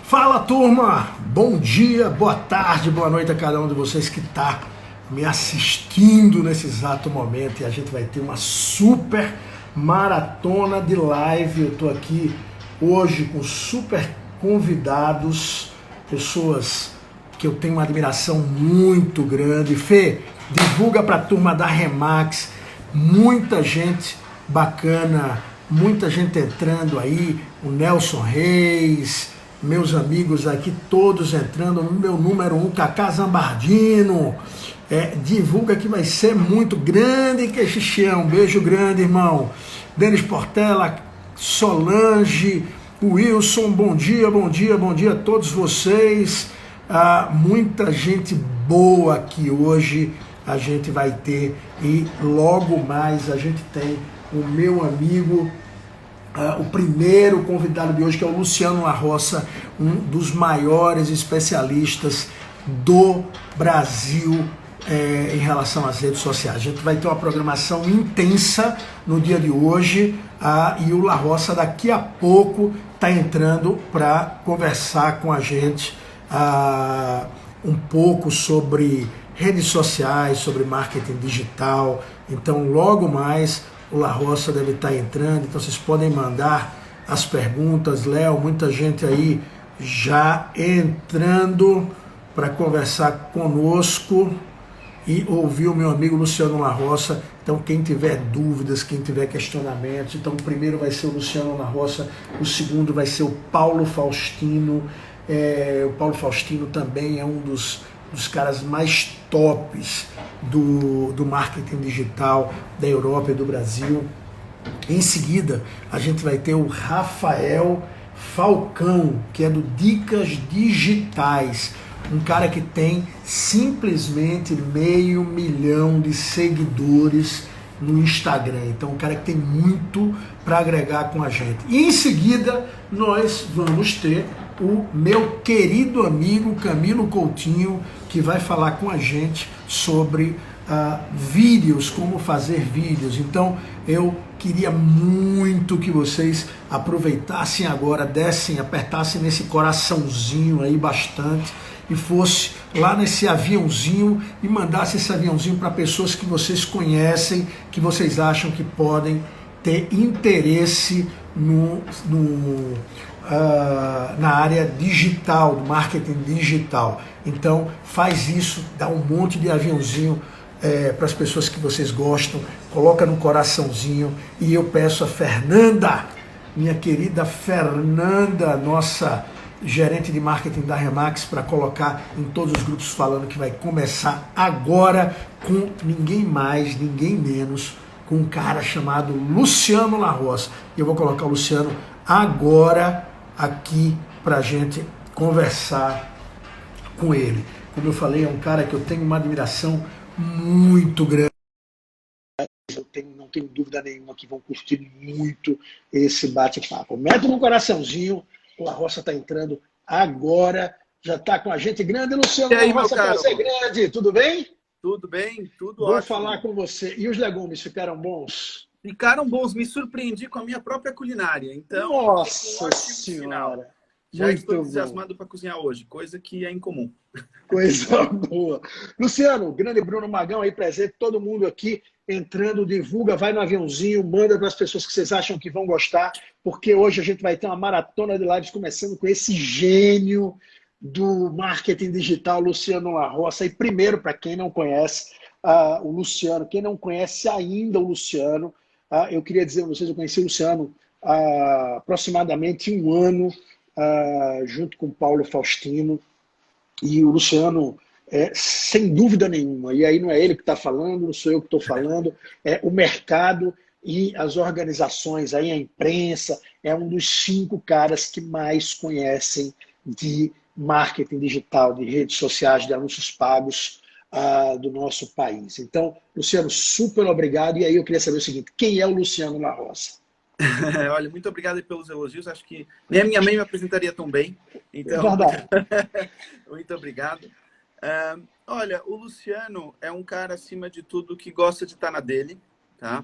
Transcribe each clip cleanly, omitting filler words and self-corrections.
Fala, turma! Bom dia, boa tarde, boa noite a cada um de vocês que está me assistindo nesse exato momento. E a gente vai ter uma super maratona de live. Eu estou aqui hoje com super convidados, pessoas que eu tenho uma admiração muito grande. Fê, divulga para a turma da Remax, muita gente bacana, muita gente entrando aí, o Nelson Reis, meus amigos aqui todos entrando, meu número 1, Cacá Zambardino, divulga que vai ser muito grande, Quexichão, beijo grande, irmão. Denis Portela, Solange, Wilson, bom dia, bom dia, bom dia a todos vocês. Muita gente boa aqui hoje a gente vai ter, e logo mais a gente tem o meu amigo, o primeiro convidado de hoje, que é o Luciano La Roça, um dos maiores especialistas do Brasil em relação às redes sociais. A gente vai ter uma programação intensa no dia de hoje, e o La Roça daqui a pouco está entrando para conversar com a gente um pouco sobre redes sociais, sobre marketing digital. Então logo mais o La Roça deve estar entrando, então vocês podem mandar as perguntas. Léo, muita gente aí já entrando para conversar conosco e ouvir o meu amigo Luciano La Roça. Então quem tiver dúvidas, quem tiver questionamentos, então o primeiro vai ser o Luciano La Roça, o segundo vai ser o Paulo Faustino. O Paulo Faustino também é um dos caras mais tops do marketing digital da Europa e do Brasil. Em seguida, a gente vai ter o Rafael Falcão, que é do Dicas Digitais, um cara que tem simplesmente 500 mil de seguidores no Instagram. Então, um cara que tem muito para agregar com a gente. E em seguida, nós vamos ter o meu querido amigo Camilo Coutinho, que vai falar com a gente sobre vídeos, como fazer vídeos. Então eu queria muito que vocês aproveitassem agora, apertassem nesse coraçãozinho aí bastante, e fosse lá nesse aviãozinho e mandasse esse aviãozinho para pessoas que vocês conhecem, que vocês acham que podem ter interesse na área digital, do marketing digital. Então faz isso, dá um monte de aviãozinho para as pessoas que vocês gostam, coloca no coraçãozinho. E eu peço a Fernanda, minha querida Fernanda, nossa gerente de marketing da Remax, para colocar em todos os grupos, falando que vai começar agora com ninguém mais, ninguém menos, com um cara chamado Luciano La Roça. Eu vou colocar o Luciano agora aqui para a gente conversar com ele. Como eu falei, é um cara que eu tenho uma admiração muito grande. Não tenho dúvida nenhuma que vão curtir muito esse bate-papo. Mete no coraçãozinho, o La Roça está entrando agora, já está com a gente. Grande Luciano La Roça, prazer grande, tudo bem? Tudo bem, tudo Vou ótimo. falar com você. E os legumes ficaram bons? Ficaram bons, me surpreendi com a minha própria culinária. Então, nossa senhora! Já estou entusiasmado para cozinhar hoje, coisa que é incomum. Coisa boa. Luciano, grande Bruno Magão aí presente, todo mundo aqui entrando, divulga, vai no aviãozinho, manda para as pessoas que vocês acham que vão gostar, porque hoje a gente vai ter uma maratona de lives começando com esse gênio do marketing digital, Luciano La Roça. E primeiro, para quem não conhece o Luciano, quem não conhece ainda o Luciano, eu queria dizer a vocês, eu conheci o Luciano há aproximadamente um ano, junto com o Paulo Faustino, e o Luciano, sem dúvida nenhuma, e aí não é ele que está falando, não sou eu que estou falando, é o mercado e as organizações, aí a imprensa, é um dos 5 caras que mais conhecem de marketing digital, de redes sociais, de anúncios pagos do nosso país. Então, Luciano, super obrigado. E aí eu queria saber o seguinte, quem é o Luciano La Roça? Olha, muito obrigado pelos elogios. Acho que nem a minha mãe me apresentaria tão bem. Então, muito obrigado. Olha, o Luciano é um cara, acima de tudo, que gosta de estar na dele, tá?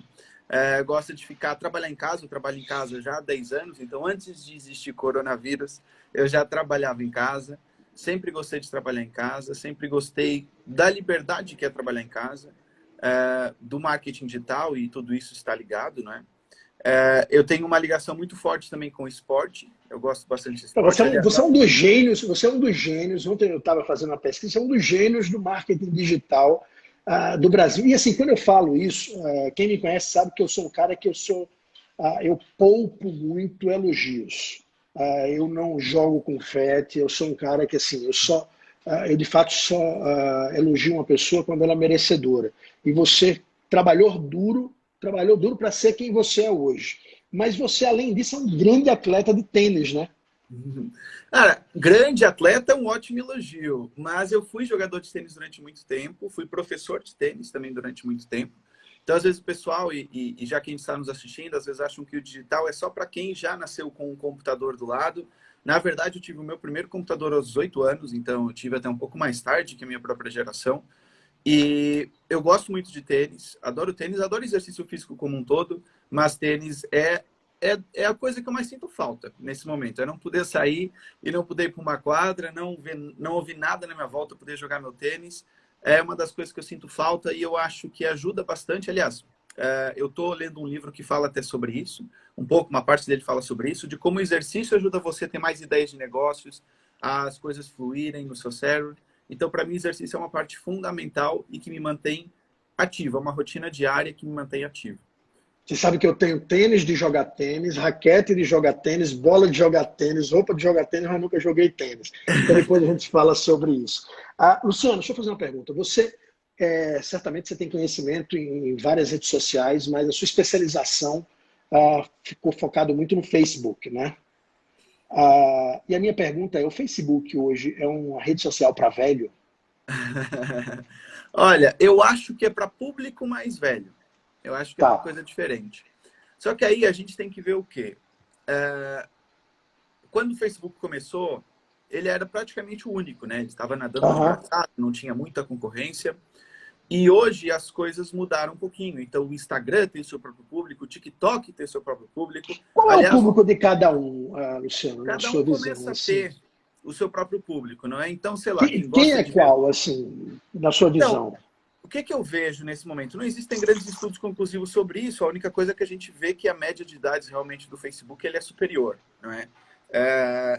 gosta de trabalhar em casa. Eu trabalho em casa já há 10 anos, então antes de existir coronavírus, eu já trabalhava em casa. Sempre gostei de trabalhar em casa, sempre gostei da liberdade que é trabalhar em casa, do marketing digital, e tudo isso está ligado, né? Eu tenho uma ligação muito forte também com o esporte. Eu gosto bastante de esporte. Você é um dos gênios. Ontem eu estava fazendo uma pesquisa, você é um dos gênios do marketing digital do Brasil. E assim, quando eu falo isso, quem me conhece sabe que eu sou um cara que eu poupo muito elogios. Eu não jogo confete, eu sou um cara que assim, eu de fato só elogio uma pessoa quando ela é merecedora. E você trabalhou duro para ser quem você é hoje. Mas você, além disso, é um grande atleta de tênis, né? Cara, grande atleta é um ótimo elogio, mas eu fui jogador de tênis durante muito tempo, fui professor de tênis também durante muito tempo. Então, às vezes, o pessoal, e já quem está nos assistindo, às vezes acham que o digital é só para quem já nasceu com um computador do lado. Na verdade, eu tive o meu primeiro computador aos 18 anos, então eu tive até um pouco mais tarde que a minha própria geração. E eu gosto muito de tênis, adoro exercício físico como um todo, mas tênis é a coisa que eu mais sinto falta nesse momento. É não poder sair e não poder ir para uma quadra, não ouvir nada na minha volta, poder jogar meu tênis. É uma das coisas que eu sinto falta e eu acho que ajuda bastante. Aliás, eu estou lendo um livro que fala até sobre isso, uma parte dele fala sobre isso, de como o exercício ajuda você a ter mais ideias de negócios, as coisas fluírem no seu cérebro. Então, para mim, exercício é uma parte fundamental e que me mantém ativo. É uma rotina diária que me mantém ativo. Você sabe que eu tenho tênis de jogar tênis, raquete de jogar tênis, bola de jogar tênis, roupa de jogar tênis, mas nunca joguei tênis. Então depois a gente fala sobre isso. Luciano, deixa eu fazer uma pergunta. Você, certamente você tem conhecimento em várias redes sociais, mas a sua especialização ficou focado muito no Facebook, né? E a minha pergunta é, o Facebook hoje é uma rede social para velho? Olha, eu acho que é para público mais velho. Eu acho que é uma coisa diferente. Só que aí a gente tem que ver o quê? Quando o Facebook começou, ele era praticamente o único, né? Ele estava nadando de braçada, não tinha muita concorrência. E hoje as coisas mudaram um pouquinho. Então o Instagram tem seu próprio público, o TikTok tem seu próprio público. Qual é o público de cada um, Luciano, na Cada sua um visão? começa a Assim? ter o seu próprio público, não é? Então, sei lá, Quem é qual, assim, na sua visão? O que eu vejo nesse momento? Não existem grandes estudos conclusivos sobre isso. A única coisa que a gente vê é que a média de idades realmente do Facebook ele é superior, não é?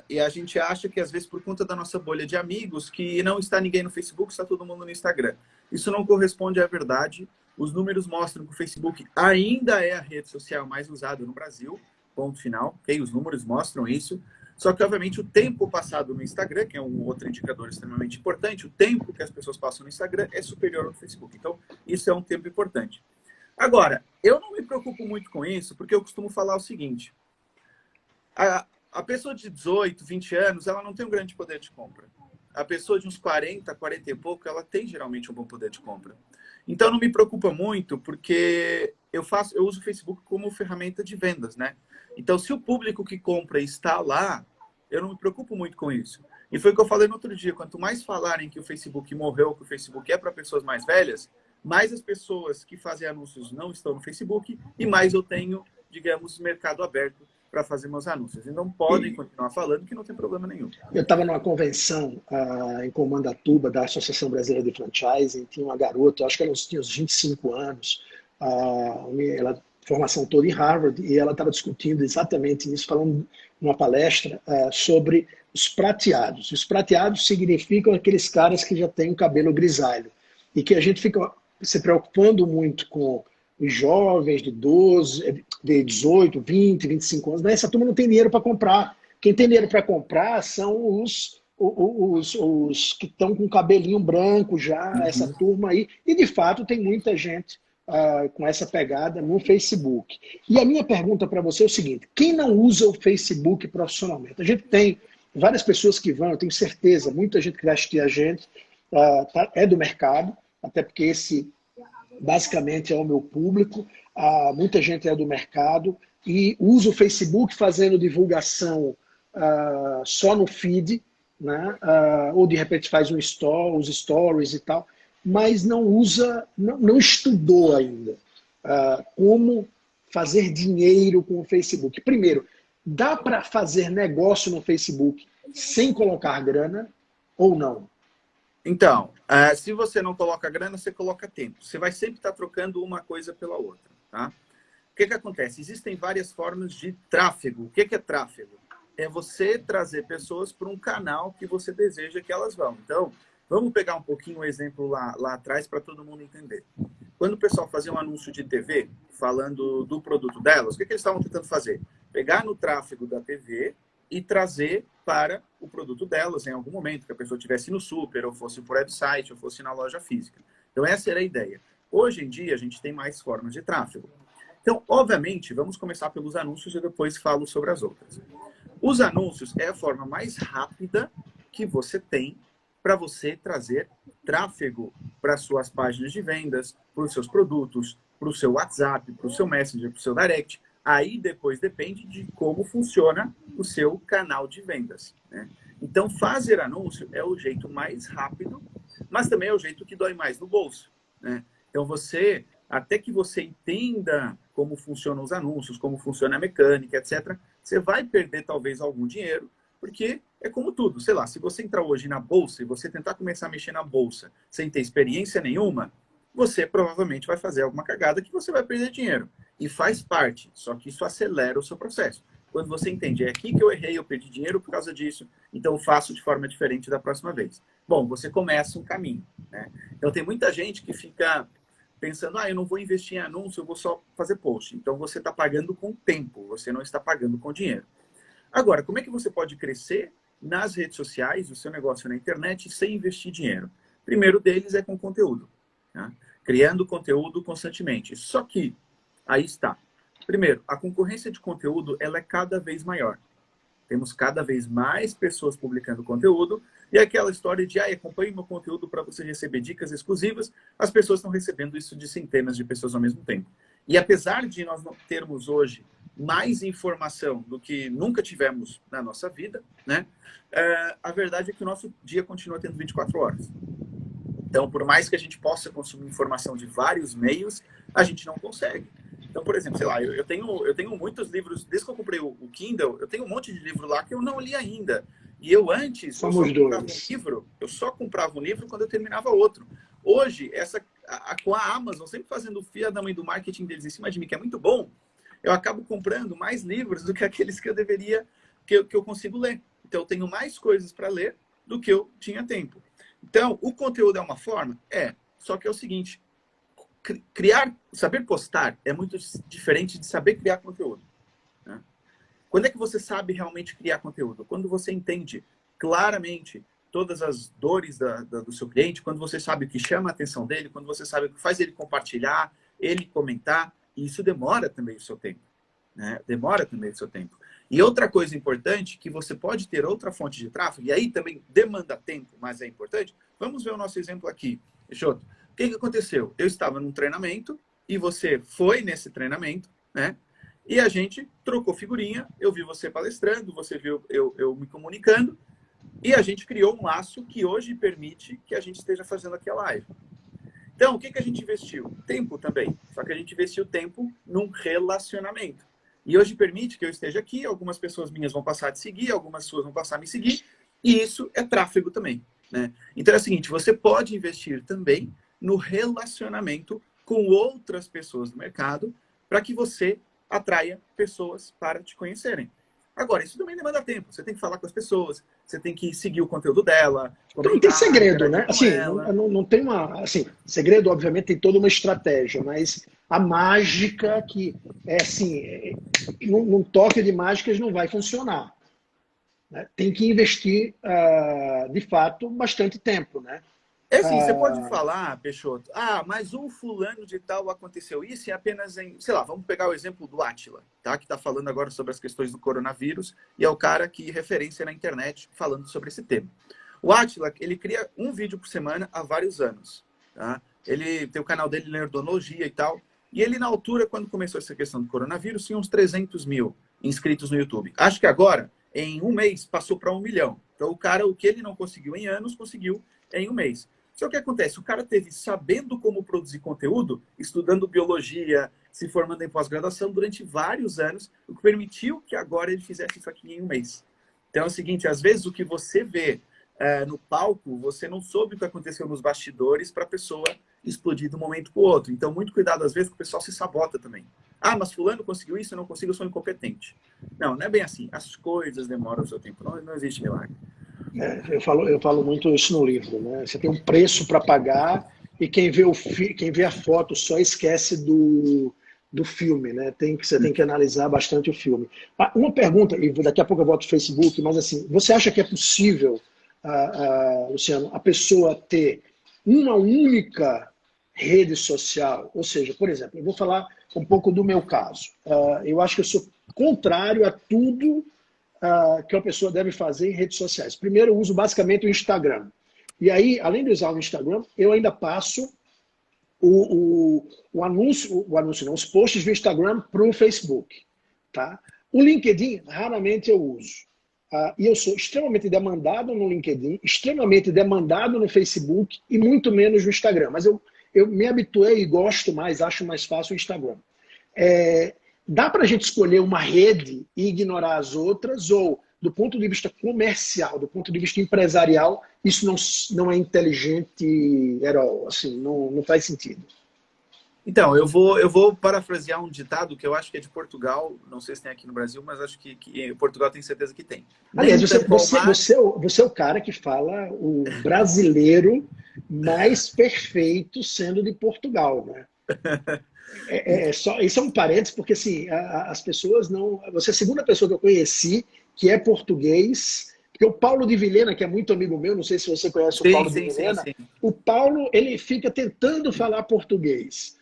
E a gente acha que, às vezes, por conta da nossa bolha de amigos, que não está ninguém no Facebook, está todo mundo no Instagram. Isso não corresponde à verdade. Os números mostram que o Facebook ainda é a rede social mais usada no Brasil, ponto final. Okay? Os números mostram isso. Só que, obviamente, o tempo passado no Instagram, que é um outro indicador extremamente importante, o tempo que as pessoas passam no Instagram é superior ao Facebook. Então, isso é um tempo importante. Agora, eu não me preocupo muito com isso, porque eu costumo falar o seguinte. A pessoa de 18, 20 anos, ela não tem um grande poder de compra. A pessoa de uns 40, 40 e pouco, ela tem geralmente um bom poder de compra. Então, não me preocupa muito, porque eu uso o Facebook como ferramenta de vendas, né? Então, se o público que compra está lá, eu não me preocupo muito com isso. E foi o que eu falei no outro dia. Quanto mais falarem que o Facebook morreu, que o Facebook é para pessoas mais velhas, mais as pessoas que fazem anúncios não estão no Facebook e mais eu tenho, digamos, mercado aberto para fazer meus anúncios. Então, podem continuar falando que não tem problema nenhum. Eu estava numa convenção em Comandatuba, da Associação Brasileira de Franchising, tinha uma garota, acho que ela tinha uns 25 anos, ela formação toda em Harvard, e ela estava discutindo exatamente isso, falando numa palestra sobre os prateados. Os prateados significam aqueles caras que já têm o cabelo grisalho, e que a gente fica se preocupando muito com os jovens de 12, de 18, 20, 25 anos. Essa turma não tem dinheiro para comprar. Quem tem dinheiro para comprar são os que estão com cabelinho branco já, essa turma aí. E, de fato, tem muita gente com essa pegada no Facebook. E a minha pergunta para você é o seguinte, quem não usa o Facebook profissionalmente? A gente tem várias pessoas que vão, eu tenho certeza, muita gente que vai assistir a gente é do mercado, até porque esse basicamente é o meu público, muita gente é do mercado e usa o Facebook fazendo divulgação só no feed, né? Ou de repente faz os stories e tal, mas não usa, não estudou ainda como fazer dinheiro com o Facebook. Primeiro, dá para fazer negócio no Facebook sem colocar grana ou não? Então, se você não coloca grana, você coloca tempo. Você vai sempre estar trocando uma coisa pela outra, tá? O que acontece? Existem várias formas de tráfego. O que é tráfego? É você trazer pessoas para um canal que você deseja que elas vão. Então, vamos pegar um pouquinho o exemplo lá atrás para todo mundo entender. Quando o pessoal fazia um anúncio de TV falando do produto delas, o que eles estavam tentando fazer? Pegar no tráfego da TV e trazer para o produto delas em algum momento, que a pessoa estivesse no super, ou fosse por website, ou fosse na loja física. Então, essa era a ideia. Hoje em dia, a gente tem mais formas de tráfego. Então, obviamente, vamos começar pelos anúncios e depois falo sobre as outras. Os anúncios é a forma mais rápida que você tem para você trazer tráfego para suas páginas de vendas, para os seus produtos, para o seu WhatsApp, para o seu Messenger, para o seu Direct. Aí depois depende de como funciona o seu canal de vendas, né? Então, fazer anúncio é o jeito mais rápido, mas também é o jeito que dói mais no bolso, né? Então, até que você entenda como funcionam os anúncios, como funciona a mecânica, etc., você vai perder talvez algum dinheiro, porque é como tudo, sei lá, se você entrar hoje na bolsa e você tentar começar a mexer na bolsa sem ter experiência nenhuma, você provavelmente vai fazer alguma cagada que você vai perder dinheiro. E faz parte, só que isso acelera o seu processo. Quando você entende, é aqui que eu errei, eu perdi dinheiro por causa disso, então eu faço de forma diferente da próxima vez. Bom, você começa um caminho, né? Então tem muita gente que fica pensando, eu não vou investir em anúncio, eu vou só fazer post. Então você está pagando com tempo, você não está pagando com dinheiro. Agora, como é que você pode crescer nas redes sociais, o seu negócio na internet, sem investir dinheiro? Primeiro deles é com conteúdo, tá? Criando conteúdo constantemente. Só que, aí está. Primeiro, a concorrência de conteúdo ela é cada vez maior. Temos cada vez mais pessoas publicando conteúdo. E aquela história de, acompanhe meu conteúdo para você receber dicas exclusivas, as pessoas estão recebendo isso de centenas de pessoas ao mesmo tempo. E apesar de nós não termos hoje mais informação do que nunca tivemos na nossa vida, né? A verdade é que o nosso dia continua tendo 24 horas. Então, por mais que a gente possa consumir informação de vários meios, a gente não consegue. Então, por exemplo, sei lá, eu tenho muitos livros, desde que eu comprei o Kindle, eu tenho um monte de livro lá que eu não li ainda. E eu antes, eu só comprava um livro quando eu terminava outro. Hoje, com a Amazon sempre fazendo fia da mãe do marketing deles em cima de mim, que é muito bom, eu acabo comprando mais livros do que aqueles que eu deveria, que eu consigo ler. Então, eu tenho mais coisas para ler do que eu tinha tempo. Então, o conteúdo é uma forma? Só que é o seguinte, saber postar é muito diferente de saber criar conteúdo, né? Quando é que você sabe realmente criar conteúdo? Quando você entende claramente todas as dores do seu cliente, quando você sabe o que chama a atenção dele, quando você sabe o que faz ele compartilhar, ele comentar, e isso demora também o seu tempo, né? Demora também o seu tempo. E outra coisa importante, que você pode ter outra fonte de tráfego, e aí também demanda tempo, mas é importante. Vamos ver o nosso exemplo aqui, Peixoto. O que aconteceu? Eu estava num treinamento e você foi nesse treinamento, né? E a gente trocou figurinha, eu vi você palestrando, você viu eu me comunicando, e a gente criou um laço que hoje permite que a gente esteja fazendo aqui a live. Então, o que a gente investiu? Tempo também. Só que a gente investiu tempo num relacionamento. E hoje permite que eu esteja aqui, algumas pessoas minhas vão passar a te seguir, algumas suas vão passar a me seguir, e isso é tráfego também, né? Então é o seguinte, você pode investir também no relacionamento com outras pessoas do mercado para que você atraia pessoas para te conhecerem. Agora, isso também demanda tempo. Você tem que falar com as pessoas, você tem que seguir o conteúdo dela. Então não tem segredo, né? Assim, não tem uma... Assim, segredo, obviamente, tem toda uma estratégia, mas a mágica que é assim, num toque de mágicas não vai funcionar, né? Tem que investir, de fato, bastante tempo, né? É assim, você pode falar, Peixoto, mas um fulano de tal aconteceu isso e apenas em... Sei lá, vamos pegar o exemplo do Átila, tá? Que está falando agora sobre as questões do coronavírus e é o cara que referência na internet falando sobre esse tema. O Átila, ele cria um vídeo por semana há vários anos, tá? Ele tem o canal dele, Nerdologia e tal, e ele na altura, quando começou essa questão do coronavírus, tinha uns 300 mil inscritos no YouTube. Acho que agora, em um mês, passou para 1 milhão. Então o cara, o que ele não conseguiu em anos, conseguiu em um mês. Só que acontece, o cara teve sabendo como produzir conteúdo, estudando biologia, se formando em pós-graduação durante vários anos, o que permitiu que agora ele fizesse isso aqui em um mês. Então é o seguinte, às vezes o que você vê no palco, você não soube o que aconteceu nos bastidores para a pessoa explodir de um momento para o outro. Então, muito cuidado, às vezes, que o pessoal se sabota também. Ah, mas fulano conseguiu isso, eu não consigo, eu sou incompetente. Não, não é bem assim. As coisas demoram o seu tempo. Não existe milagre. Eu falo muito isso no livro, né? Você tem um preço para pagar e quem vê a foto só esquece do filme, né? Você tem que analisar bastante o filme. Uma pergunta, e daqui a pouco eu volto ao Facebook, mas assim, você acha que é possível, Luciano, a pessoa ter uma única rede social? Ou seja, por exemplo, eu vou falar um pouco do meu caso. Eu acho que eu sou contrário a tudo que uma pessoa deve fazer em redes sociais. Primeiro, eu uso basicamente o Instagram. E aí, além de usar o Instagram, eu ainda passo os posts do Instagram para o Facebook. Tá? O LinkedIn, raramente eu uso. E eu sou extremamente demandado no LinkedIn, extremamente demandado no Facebook e muito menos no Instagram. Mas eu me habituei e gosto mais, acho mais fácil o Instagram. Dá para a gente escolher uma rede e ignorar as outras, ou do ponto de vista comercial, do ponto de vista empresarial, isso não é inteligente, assim, não faz sentido. Então, eu vou parafrasear um ditado que eu acho que é de Portugal, não sei se tem aqui no Brasil, mas acho que em Portugal tenho certeza que tem. Aliás, você é o cara que fala o brasileiro mais perfeito sendo de Portugal, né? Isso é um parênteses, porque assim, as pessoas não... Você é a segunda pessoa que eu conheci que é português, porque o Paulo de Vilhena, que é muito amigo meu, não sei se você conhece o Paulo de Vilhena, o Paulo, ele fica tentando falar português.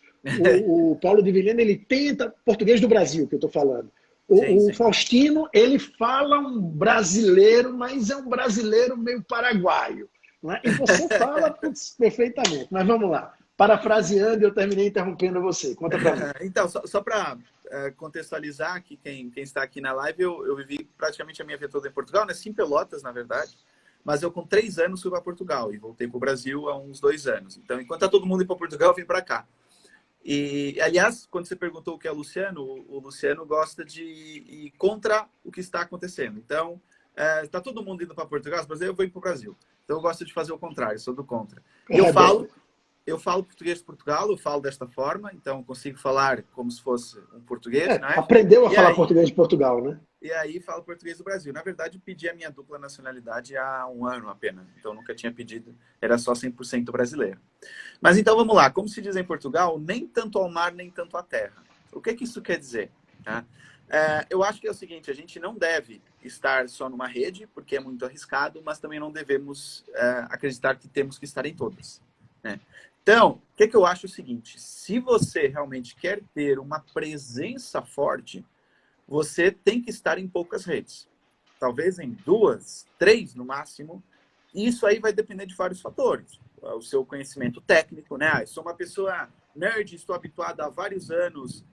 O Paulo de Vilhena, ele tenta... Português do Brasil, que eu estou falando. O Faustino, ele fala um brasileiro, mas é um brasileiro meio paraguaio. Não é? E você fala perfeitamente. Mas vamos lá. Parafraseando, eu terminei interrompendo você. Conta para mim. Então, só para contextualizar aqui, quem está aqui na live, eu vivi praticamente a minha vida toda em Portugal, né? Sim, Pelotas, na verdade. Mas eu, com 3 anos, fui para Portugal e voltei para o Brasil há uns 2 anos. Então, enquanto está todo mundo indo para Portugal, eu vim para cá. E, aliás, quando você perguntou o que é o Luciano gosta de ir contra o que está acontecendo. Então, está todo mundo indo para Portugal, mas eu vou ir para o Brasil. Então, eu gosto de fazer o contrário, sou do contra. Eu falo português de Portugal, eu falo desta forma, então consigo falar como se fosse um português, não é? Aprendeu a falar português de Portugal, né? E aí falo português do Brasil. Na verdade, pedi a minha dupla nacionalidade há 1 ano apenas, então nunca tinha pedido, era só 100% brasileiro. Mas então vamos lá, como se diz em Portugal, nem tanto ao mar, nem tanto à terra. O que isso quer dizer? Tá? Eu acho que é o seguinte, a gente não deve estar só numa rede, porque é muito arriscado, mas também não devemos acreditar que temos que estar em todas, né? Então, o que eu acho é o seguinte, se você realmente quer ter uma presença forte, você tem que estar em poucas redes. Talvez em 2, 3 no máximo. Isso aí vai depender de vários fatores. O seu conhecimento técnico, né? Eu sou uma pessoa nerd, estou habituado há vários anos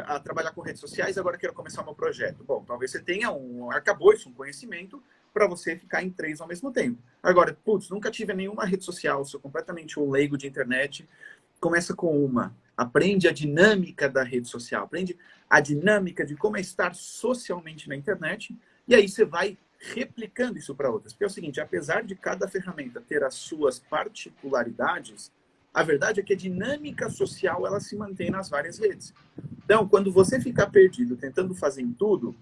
a trabalhar com redes sociais, agora quero começar meu projeto. Bom, talvez você tenha um arcabouço, um conhecimento, para você ficar em 3 ao mesmo tempo. Agora, nunca tive nenhuma rede social, sou completamente um leigo de internet. Começa com uma. Aprende a dinâmica da rede social, aprende a dinâmica de como é estar socialmente na internet, e aí você vai replicando isso para outras. Porque é o seguinte, apesar de cada ferramenta ter as suas particularidades, a verdade é que a dinâmica social ela se mantém nas várias redes. Então, quando você ficar perdido tentando fazer em tudo,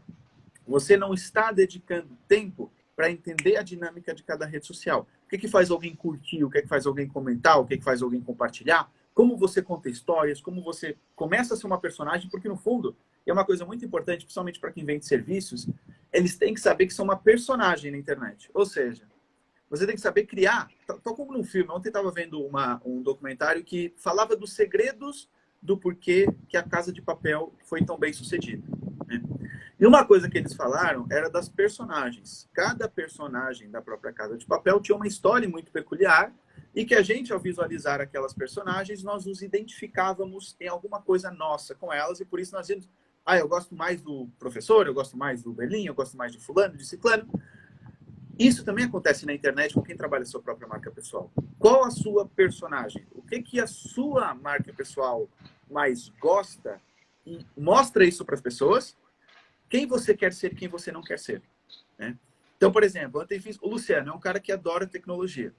você não está dedicando tempo para entender a dinâmica de cada rede social. O que faz alguém curtir, o que faz alguém comentar, o que faz alguém compartilhar, como você conta histórias, como você começa a ser uma personagem, porque no fundo, é uma coisa muito importante, principalmente para quem vende serviços, eles têm que saber que são uma personagem na internet. Ou seja, você tem que saber criar, tal como num filme. Ontem estava vendo um documentário que falava dos segredos do porquê que a Casa de Papel foi tão bem sucedida, né? E uma coisa que eles falaram era das personagens. Cada personagem da própria Casa de Papel tinha uma história muito peculiar e que a gente, ao visualizar aquelas personagens, nós nos identificávamos em alguma coisa nossa com elas e por isso nós dizemos, eu gosto mais do professor, eu gosto mais do Berlim, eu gosto mais de fulano, de ciclano. Isso também acontece na internet com quem trabalha a sua própria marca pessoal. Qual a sua personagem? O que a sua marca pessoal mais gosta e mostra isso para as pessoas, quem você quer ser e quem você não quer ser, né? Então, por exemplo, ontem fiz... O Luciano é um cara que adora tecnologia.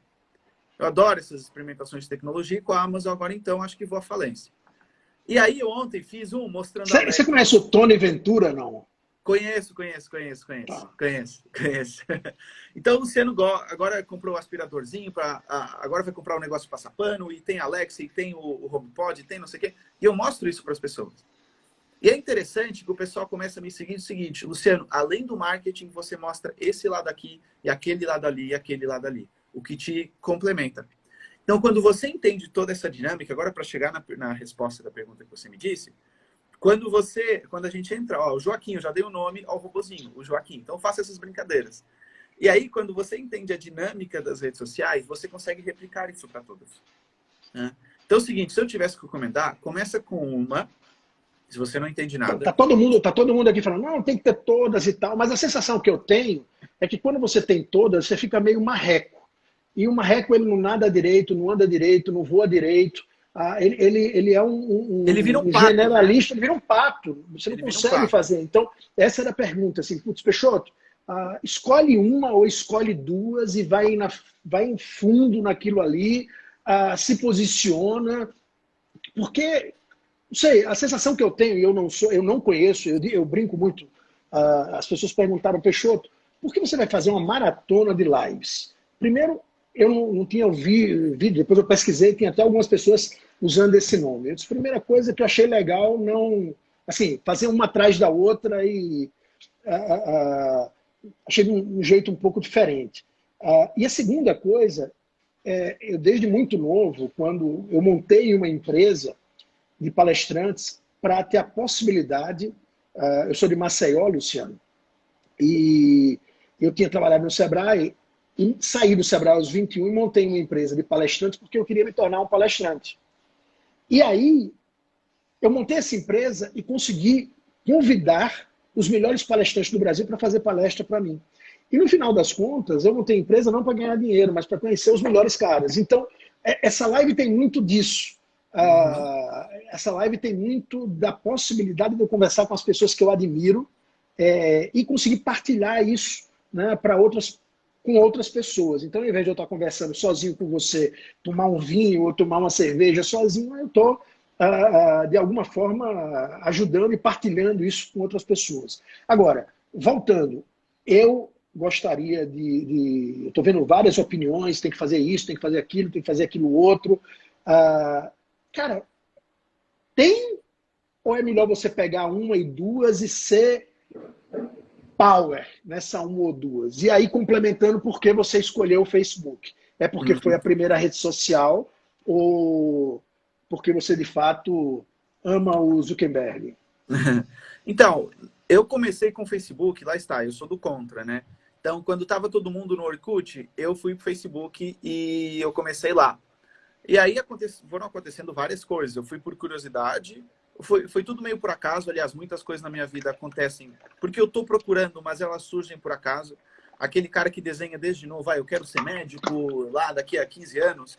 Eu adoro essas experimentações de tecnologia, com a Amazon agora, então, acho que vou à falência. E aí, ontem, fiz um mostrando a Você conhece o Tony Ventura, não? Conheço. Tá. Conheço. Então, o Luciano agora comprou o aspiradorzinho, agora vai comprar um negócio de passar pano, e tem Alexa, e tem o HomePod, e tem não sei o quê. E eu mostro isso para as pessoas. E é interessante que o pessoal começa a me seguir o seguinte: Luciano, além do marketing, você mostra esse lado aqui, e aquele lado ali, e aquele lado ali. O que te complementa. Então, quando você entende toda essa dinâmica, agora para chegar na resposta da pergunta que você me disse, quando a gente entra, ó, o Joaquim, eu já dei o nome ao robozinho, o Joaquim, então faça essas brincadeiras. E aí, quando você entende a dinâmica das redes sociais, você consegue replicar isso para todas, né? Então é o seguinte, se eu tivesse que recomendar, começa com uma, se você não entende nada. Tá todo mundo aqui falando, não, tem que ter todas e tal, mas a sensação que eu tenho é que quando você tem todas, você fica meio marreco. E o marreco, ele não nada direito, não anda direito, não voa direito. Ele é Ele vira um pato, generalista, né? Ele vira um pato. Você não Ele vira um consegue pato. fazer. Então, essa era a pergunta. Assim, putz, Peixoto, escolhe uma ou escolhe duas e vai em fundo naquilo ali, se posiciona. Porque, não sei, a sensação que eu tenho, e eu não conheço, eu brinco muito, as pessoas perguntaram, Peixoto, por que você vai fazer uma maratona de lives? Primeiro, eu não tinha ouvido, depois eu pesquisei, tem até algumas pessoas usando esse nome. Eu disse, primeira coisa que eu achei legal, não, assim, fazer uma atrás da outra e achei de um jeito um pouco diferente. E a segunda coisa, eu desde muito novo, quando eu montei uma empresa de palestrantes para ter a possibilidade, eu sou de Maceió, Luciano, e eu tinha trabalhado no Sebrae, e saí do Sebrae aos 21 e montei uma empresa de palestrantes porque eu queria me tornar um palestrante. E aí, eu montei essa empresa e consegui convidar os melhores palestrantes do Brasil para fazer palestra para mim. E no final das contas, eu montei a empresa não para ganhar dinheiro, mas para conhecer os melhores caras. Então, essa live tem muito disso. Essa live tem muito da possibilidade de eu conversar com as pessoas que eu admiro e conseguir partilhar isso, né, com outras pessoas. Então, ao invés de eu estar conversando sozinho com você, tomar um vinho ou tomar uma cerveja sozinho, eu estou, de alguma forma, ajudando e partilhando isso com outras pessoas. Agora, voltando, eu gostaria eu estou vendo várias opiniões, tem que fazer isso, tem que fazer aquilo, tem que fazer aquilo outro. Cara, ou é melhor você pegar uma e duas e ser power nessa uma ou duas? E aí, complementando, por que você escolheu o Facebook? É porque foi a primeira rede social ou porque você, de fato, ama o Zuckerberg? Então, eu comecei com o Facebook, lá está, eu sou do contra, né? Então, quando estava todo mundo no Orkut, eu fui pro Facebook e eu comecei lá. E aí foram acontecendo várias coisas. Eu fui por curiosidade, foi tudo meio por acaso. Aliás, muitas coisas na minha vida acontecem porque eu estou procurando, mas elas surgem por acaso. Aquele cara que desenha desde novo, eu quero ser médico lá daqui a 15 anos.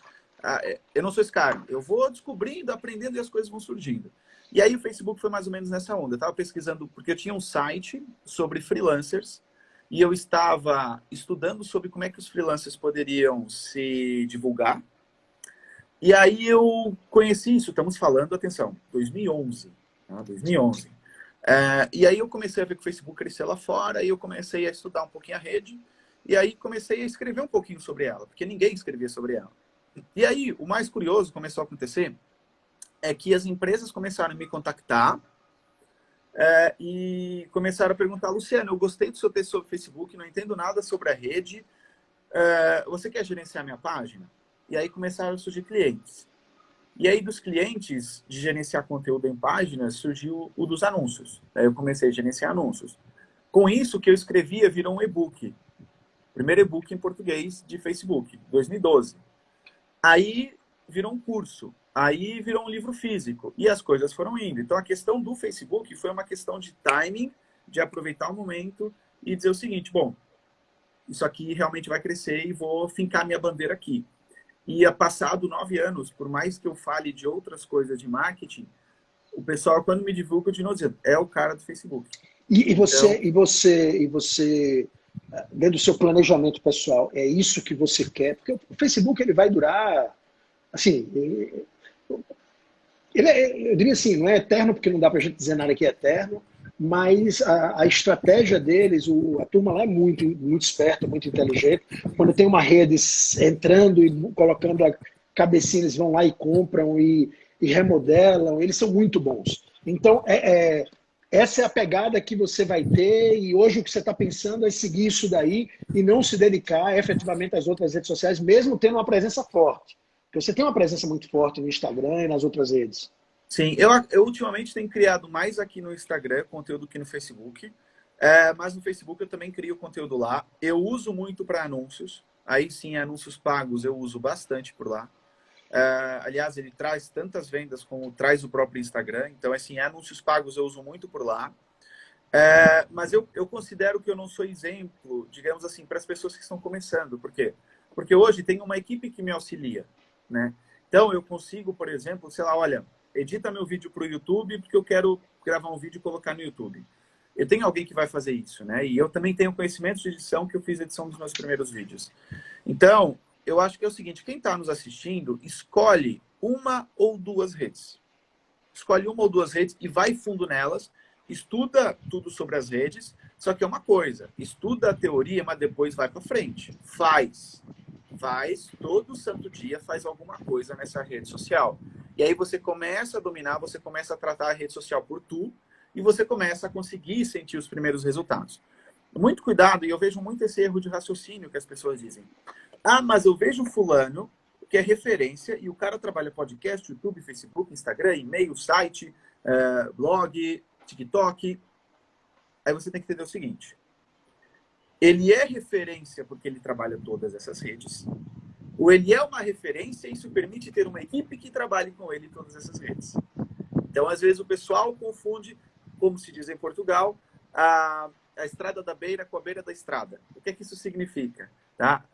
Eu não sou esse cara. Eu vou descobrindo, aprendendo e as coisas vão surgindo. E aí o Facebook foi mais ou menos nessa onda. Eu estava pesquisando, porque eu tinha um site sobre freelancers e eu estava estudando sobre como é que os freelancers poderiam se divulgar. E aí eu conheci isso, estamos falando, atenção, 2011. Tá? 2011. E aí eu comecei a ver que o Facebook cresceu lá fora, e eu comecei a estudar um pouquinho a rede, e aí comecei a escrever um pouquinho sobre ela, porque ninguém escrevia sobre ela. E aí, o mais curioso começou a acontecer é que as empresas começaram a me contactar e começaram a perguntar, Luciano, eu gostei do seu texto sobre o Facebook, não entendo nada sobre a rede, você quer gerenciar minha página? E aí começaram a surgir clientes. E aí dos clientes de gerenciar conteúdo em páginas, surgiu o dos anúncios. Aí eu comecei a gerenciar anúncios. Com isso, o que eu escrevia virou um e-book. Primeiro e-book em português de Facebook, 2012. Aí virou um curso. Aí virou um livro físico. E as coisas foram indo. Então a questão do Facebook foi uma questão de timing, de aproveitar o momento e dizer o seguinte, bom, isso aqui realmente vai crescer e vou fincar minha bandeira aqui. E passado 9 anos, por mais que eu fale de outras coisas de marketing, O pessoal, quando me divulga, de novo dizendo, é o cara do Facebook. E Então, você, dentro do seu planejamento pessoal, é isso que você quer? Porque o Facebook ele vai durar, assim, eu diria assim, não é eterno, porque não dá para a gente dizer nada que é eterno, mas a estratégia deles, a turma lá é muito, muito esperta, muito inteligente. Quando tem uma rede entrando e colocando a cabecinha, eles vão lá e compram e remodelam, eles são muito bons. Então, essa é a pegada que você vai ter, e hoje o que você está pensando é seguir isso daí e não se dedicar efetivamente às outras redes sociais, mesmo tendo uma presença forte. Porque você tem uma presença muito forte no Instagram e nas outras redes. sim, eu ultimamente tenho criado mais aqui no Instagram conteúdo que no Facebook, mas no Facebook eu também crio conteúdo lá. Eu uso muito para anúncios, aí sim, anúncios pagos eu uso bastante por lá. Aliás, ele traz tantas vendas como traz o próprio Instagram, então assim, anúncios pagos eu uso muito por lá. Mas eu considero que eu não sou exemplo, digamos assim, para as pessoas que estão começando. Por quê? Porque hoje tem uma equipe que me auxilia, né? Então eu consigo, por exemplo, sei lá, olha, edita meu vídeo para o YouTube porque eu quero gravar um vídeo e colocar no YouTube. Eu tenho alguém que vai fazer isso, né? E eu também tenho conhecimento de edição, que eu fiz edição dos meus primeiros vídeos. Então, eu acho que é o seguinte, quem está nos assistindo, escolhe uma ou duas redes. Escolhe uma ou duas redes e vai fundo nelas, estuda tudo sobre as redes, só que é uma coisa, estuda a teoria, mas depois vai para frente. Faz todo santo dia, faz alguma coisa nessa rede social. E aí você começa a dominar, você começa a tratar a rede social por tu, e você começa a conseguir sentir os primeiros resultados. Muito cuidado, e eu vejo muito esse erro de raciocínio que as pessoas dizem. Ah, mas eu vejo fulano, que é referência, e o cara trabalha podcast, YouTube, Facebook, Instagram, e-mail, site, blog, TikTok. Aí você tem que entender o seguinte. Ele é referência porque ele trabalha todas essas redes, ou ele é uma referência e isso permite ter uma equipe que trabalhe com ele em todas essas redes. Então, às vezes, o pessoal confunde, como se diz em Portugal, a estrada da beira com a beira da estrada. O que é que isso significa? Tá?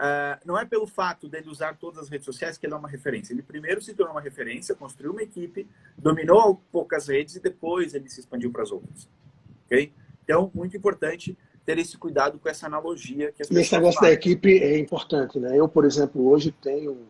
Não é pelo fato dele usar todas as redes sociais que ele é uma referência. Ele primeiro se tornou uma referência, construiu uma equipe, dominou poucas redes e depois ele se expandiu para as outras. Okay? Então, muito importante ter esse cuidado com essa analogia que as pessoas E esse negócio fazem. da equipe é importante, né? Eu, por exemplo, hoje tenho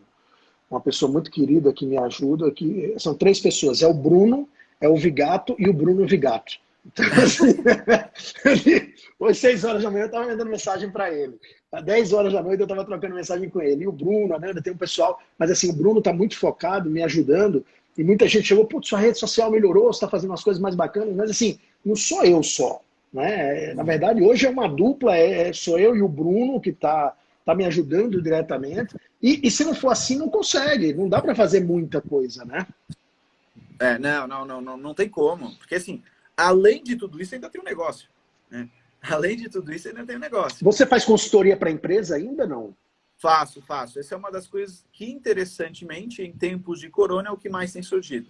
uma pessoa muito querida que me ajuda, que são três pessoas, é o Bruno, é o Vigato e o Bruno Vigato. Então, assim, hoje, 6 horas da manhã, eu estava mandando mensagem para ele. Às 10 horas da noite, eu estava trocando mensagem com ele. E o Bruno, a Nanda, tem um pessoal, mas assim, o Bruno está muito focado, me ajudando, e muita gente chegou, putz, sua rede social melhorou, você está fazendo umas coisas mais bacanas, mas assim, não sou eu só. Né? Na verdade, hoje é uma dupla, sou eu e o Bruno que está me ajudando diretamente. E se não for assim, não consegue. Não dá para fazer muita coisa, né? Não tem como. Porque assim, além de tudo isso, ainda tem um negócio. Né? Além de tudo isso, ainda tem um negócio. Você faz consultoria para a empresa ainda, não? Faço. Essa é uma das coisas que, interessantemente, em tempos de corona, é o que mais tem surgido.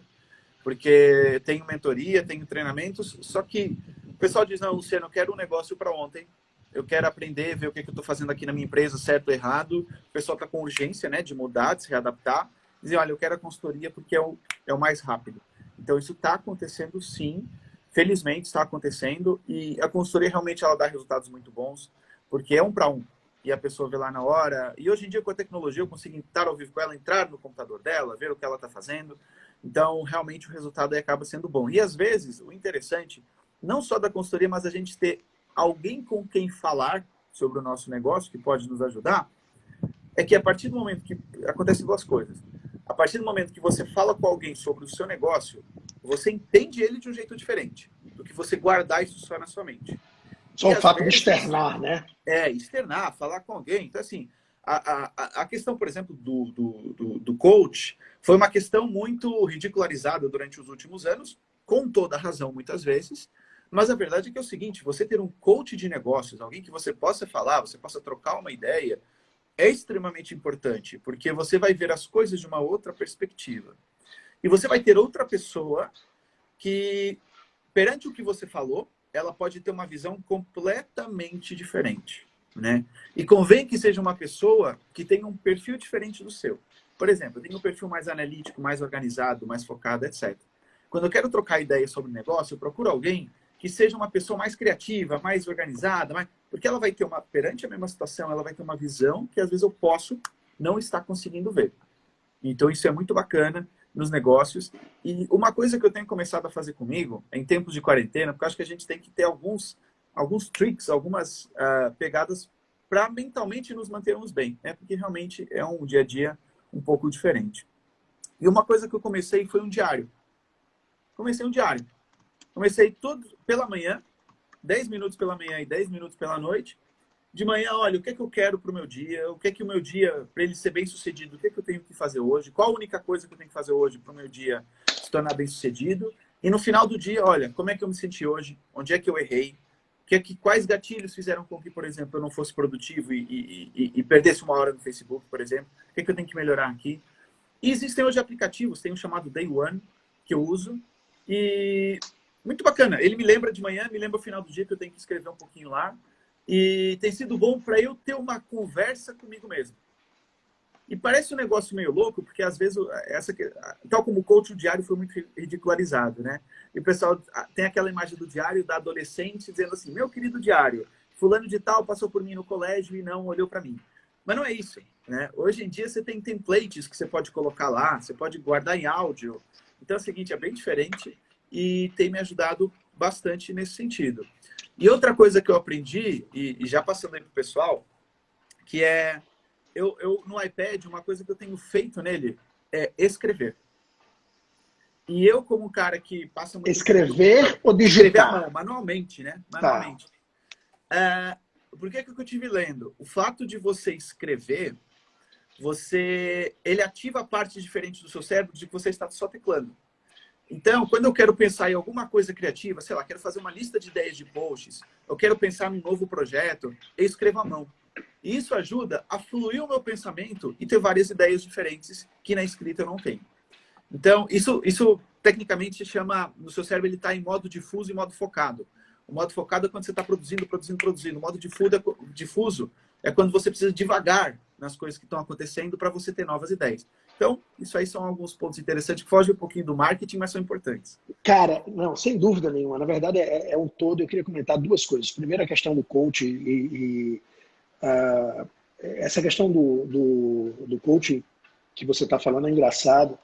Porque tenho mentoria, tenho treinamentos, só que o pessoal diz, não, Luciano, eu quero um negócio para ontem, eu quero aprender, ver o que eu estou fazendo aqui na minha empresa, certo ou errado. O pessoal está com urgência, né, de mudar, de se readaptar. Dizem, olha, eu quero a consultoria porque é o mais rápido. Então, isso está acontecendo, sim. Felizmente, está acontecendo. E a consultoria, realmente, ela dá resultados muito bons, porque é 1 para 1. E a pessoa vê lá na hora. E hoje em dia, com a tecnologia, eu consigo estar ao vivo com ela, entrar no computador dela, ver o que ela está fazendo. Então, realmente, o resultado aí acaba sendo bom. E, às vezes, o interessante, não só da consultoria, mas a gente ter alguém com quem falar sobre o nosso negócio, que pode nos ajudar, é que a partir do momento que... Acontecem duas coisas. A partir do momento que você fala com alguém sobre o seu negócio, você entende ele de um jeito diferente do que você guardar isso só na sua mente. Só o fato de externar, né? Externar, falar com alguém. Então, assim, a questão, por exemplo, do coach foi uma questão muito ridicularizada durante os últimos anos, com toda razão, muitas vezes. Mas a verdade é que é o seguinte, você ter um coach de negócios, alguém que você possa falar, você possa trocar uma ideia, é extremamente importante, porque você vai ver as coisas de uma outra perspectiva. E você vai ter outra pessoa que, perante o que você falou, ela pode ter uma visão completamente diferente, né? E convém que seja uma pessoa que tenha um perfil diferente do seu. Por exemplo, eu tenho um perfil mais analítico, mais organizado, mais focado, etc. Quando eu quero trocar ideia sobre o negócio, eu procuro alguém que seja uma pessoa mais criativa, mais organizada, porque ela vai ter perante a mesma situação, ela vai ter uma visão que às vezes eu posso não estar conseguindo ver. Então isso é muito bacana nos negócios. E uma coisa que eu tenho começado a fazer comigo, em tempos de quarentena, porque eu acho que a gente tem que ter alguns tricks, algumas pegadas para mentalmente nos mantermos bem, né? Porque realmente é um dia a dia um pouco diferente. E uma coisa que eu comecei foi um diário. Comecei pela manhã, 10 minutos pela manhã e 10 minutos pela noite. De manhã, olha, o que é que eu quero para o meu dia? O que é que o meu dia, para ele ser bem sucedido, o que é que eu tenho que fazer hoje? Qual a única coisa que eu tenho que fazer hoje para o meu dia se tornar bem sucedido? E no final do dia, olha, como é que eu me senti hoje? Onde é que eu errei? Quais gatilhos fizeram com que, por exemplo, eu não fosse produtivo e perdesse uma hora no Facebook, por exemplo? O que é que eu tenho que melhorar aqui? E existem hoje aplicativos, tem um chamado Day One, que eu uso, e muito bacana. Ele me lembra de manhã, me lembra o final do dia que eu tenho que escrever um pouquinho lá. E tem sido bom para eu ter uma conversa comigo mesmo. E parece um negócio meio louco, porque às vezes, tal como o coach, o diário foi muito ridicularizado, né? E o pessoal tem aquela imagem do diário da adolescente dizendo assim, meu querido diário, fulano de tal passou por mim no colégio e não olhou para mim. Mas não é isso, né? Hoje em dia você tem templates que você pode colocar lá, você pode guardar em áudio. Então é o seguinte, é bem diferente e tem me ajudado bastante nesse sentido. E outra coisa que eu aprendi, e já passando aí para o pessoal, que é, eu no iPad, uma coisa que eu tenho feito nele é escrever. E eu, como um cara que passa muito Escrever tempo, ou digitar? Escrever manualmente, né? Manualmente. Tá. Por que eu estive lendo? O fato de você escrever, ele ativa a parte diferente do seu cérebro de que você está só teclando. Então, quando eu quero pensar em alguma coisa criativa, sei lá, quero fazer uma lista de ideias de posts, eu quero pensar num novo projeto, eu escrevo à mão. E isso ajuda a fluir o meu pensamento e ter várias ideias diferentes que na escrita eu não tenho. Então, isso tecnicamente chama, no seu cérebro ele está em modo difuso e modo focado. O modo focado é quando você está produzindo. O modo difuso é quando você precisa devagar nas coisas que estão acontecendo para você ter novas ideias. Então, isso aí são alguns pontos interessantes que fogem um pouquinho do marketing, mas são importantes. Cara, não, sem dúvida nenhuma. Na verdade, é um todo. Eu queria comentar duas coisas. Primeiro, a questão do coach essa questão do coaching que você está falando é engraçado,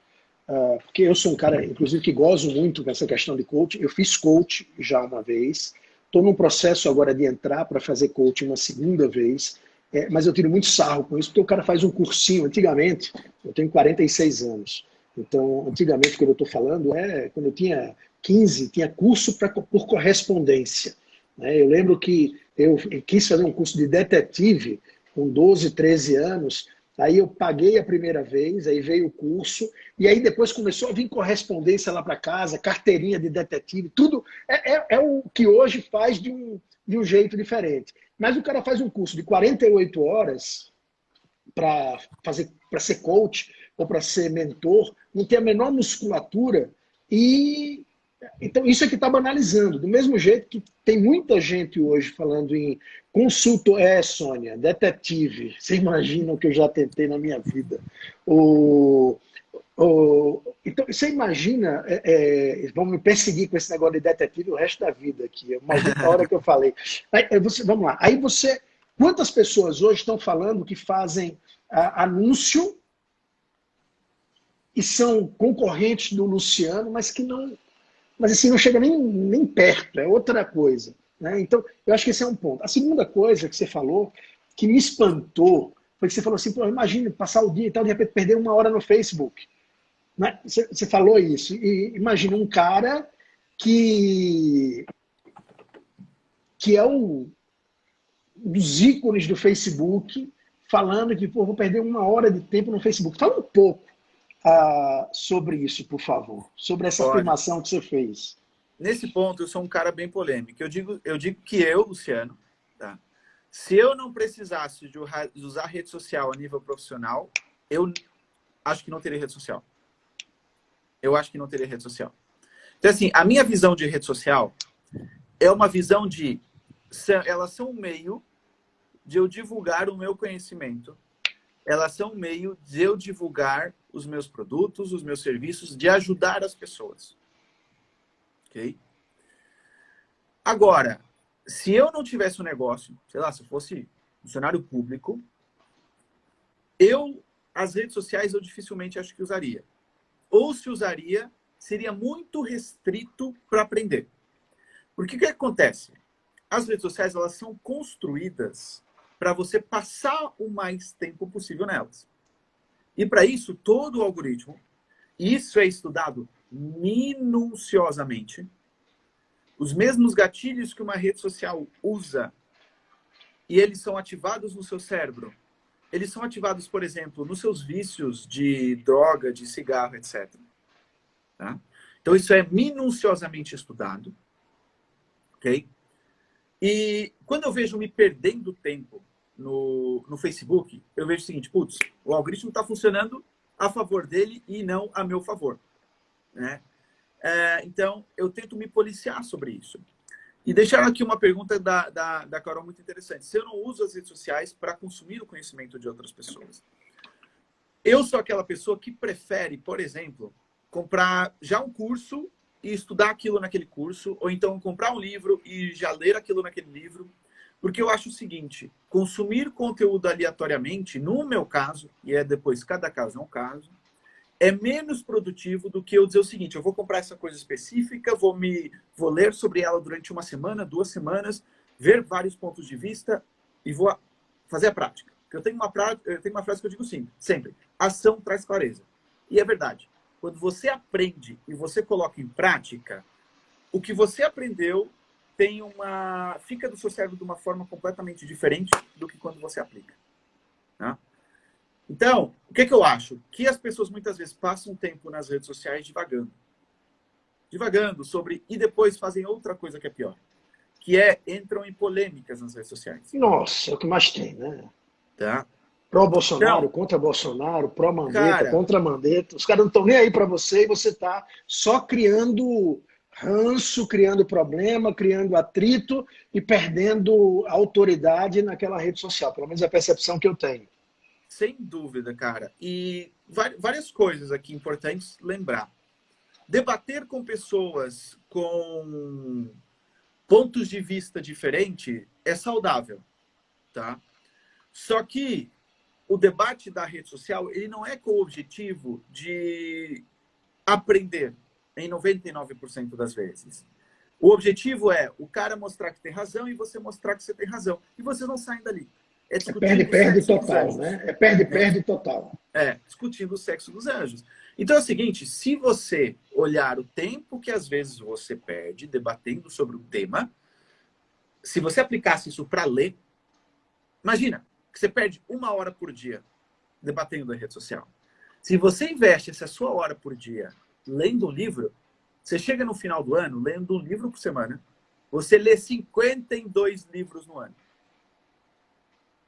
porque eu sou um cara, inclusive, que gozo muito dessa questão de coaching. Eu fiz coach já uma vez. Estou num processo agora de entrar para fazer coaching uma segunda vez. Mas eu tiro muito sarro com isso, porque o cara faz um cursinho. Antigamente, eu tenho 46 anos. Então, antigamente, quando eu estou falando, quando eu tinha 15, tinha curso por correspondência. Eu lembro que eu quis fazer um curso de detetive com 12, 13 anos. Aí eu paguei a primeira vez, aí veio o curso, e aí depois começou a vir correspondência lá para casa, carteirinha de detetive, tudo é o que hoje faz de um jeito diferente. Mas o cara faz um curso de 48 horas para ser coach ou para ser mentor, não tem a menor musculatura, e então isso é que está banalizando. Do mesmo jeito que tem muita gente hoje falando em consultor, Sônia, detetive, você imagina o que eu já tentei na minha vida. Então, você imagina, vão me perseguir com esse negócio de detetive o resto da vida aqui, maldita hora que eu falei. Vamos lá, quantas pessoas hoje estão falando que fazem anúncio e são concorrentes do Luciano, mas que não, assim, não chega nem perto, é outra coisa, né? Então, eu acho que esse é um ponto. A segunda coisa que você falou, que me espantou, foi que você falou assim, imagina passar o dia e tal, de repente perder uma hora no Facebook. Você falou isso. E imagina um cara que é um dos ícones do Facebook, falando que vou perder uma hora de tempo no Facebook. Fala um pouco sobre isso, por favor. Sobre essa afirmação que você fez. Nesse ponto, eu sou um cara bem polêmico. Eu digo que eu, Luciano, tá? Se eu não precisasse de usar rede social a nível profissional, eu acho que não teria rede social. Eu acho que não teria rede social. Então, assim, a minha visão de rede social é uma visão de... Elas são um meio de eu divulgar o meu conhecimento. Elas são um meio de eu divulgar os meus produtos, os meus serviços, de ajudar as pessoas. ok? Agora, se eu não tivesse um negócio, sei lá, se eu fosse funcionário público, as redes sociais eu dificilmente acho que usaria. Ou se usaria, seria muito restrito para aprender. Porque o que acontece? As redes sociais, elas são construídas para você passar o mais tempo possível nelas. E para isso, todo o algoritmo, isso é estudado minuciosamente, os mesmos gatilhos que uma rede social usa, e eles são ativados no seu cérebro. Eles são ativados, por exemplo, nos seus vícios de droga, de cigarro, etc. Tá? Então, isso é minuciosamente estudado. Ok? E quando eu vejo me perdendo tempo no Facebook, eu vejo o seguinte, putz, o algoritmo está funcionando a favor dele e não a meu favor. Né? Então, eu tento me policiar sobre isso. E deixaram aqui uma pergunta da Carol muito interessante. Se eu não uso as redes sociais para consumir o conhecimento de outras pessoas? Eu sou aquela pessoa que prefere, por exemplo, comprar já um curso e estudar aquilo naquele curso, ou então comprar um livro e já ler aquilo naquele livro, porque eu acho o seguinte, consumir conteúdo aleatoriamente, no meu caso, e depois cada caso é um caso, é menos produtivo do que eu dizer o seguinte, eu vou comprar essa coisa específica, vou ler sobre ela durante uma semana, 2 semanas, ver vários pontos de vista e vou fazer a prática. Porque eu tenho uma frase que eu digo sempre, ação traz clareza. E é verdade. Quando você aprende e você coloca em prática, o que você aprendeu fica do seu cérebro de uma forma completamente diferente do que quando você aplica. Tá? Então, o que eu acho? Que as pessoas muitas vezes passam tempo nas redes sociais divagando sobre, e depois fazem outra coisa que é pior, que entram em polêmicas nas redes sociais. Nossa, é o que mais tem, né? Tá? Pró-Bolsonaro, Então, contra Bolsonaro, pró-Mandetta, cara, contra Mandetta. Os caras não estão nem aí para você e você está só criando ranço, criando problema, criando atrito e perdendo autoridade naquela rede social. Pelo menos é a percepção que eu tenho. sem dúvida, cara. E várias coisas aqui importantes lembrar. Debater com pessoas com pontos de vista diferentes é saudável, tá? Só que o debate da rede social, ele não é com o objetivo de aprender em 99% das vezes. O objetivo é o cara mostrar que tem razão e você mostrar que você tem razão. E vocês não saem dali. É discutindo o Perde-perde sexo dos total, anjos. né? É perde-perde total. Discutindo o sexo dos anjos. Então é o seguinte, se você olhar o tempo que às vezes você perde debatendo sobre um tema, se você aplicasse isso para ler, imagina que você perde 1 hora por dia debatendo na rede social. Se você investe essa sua hora por dia lendo um livro, você chega no final do ano lendo um livro por semana, você lê 52 livros no ano.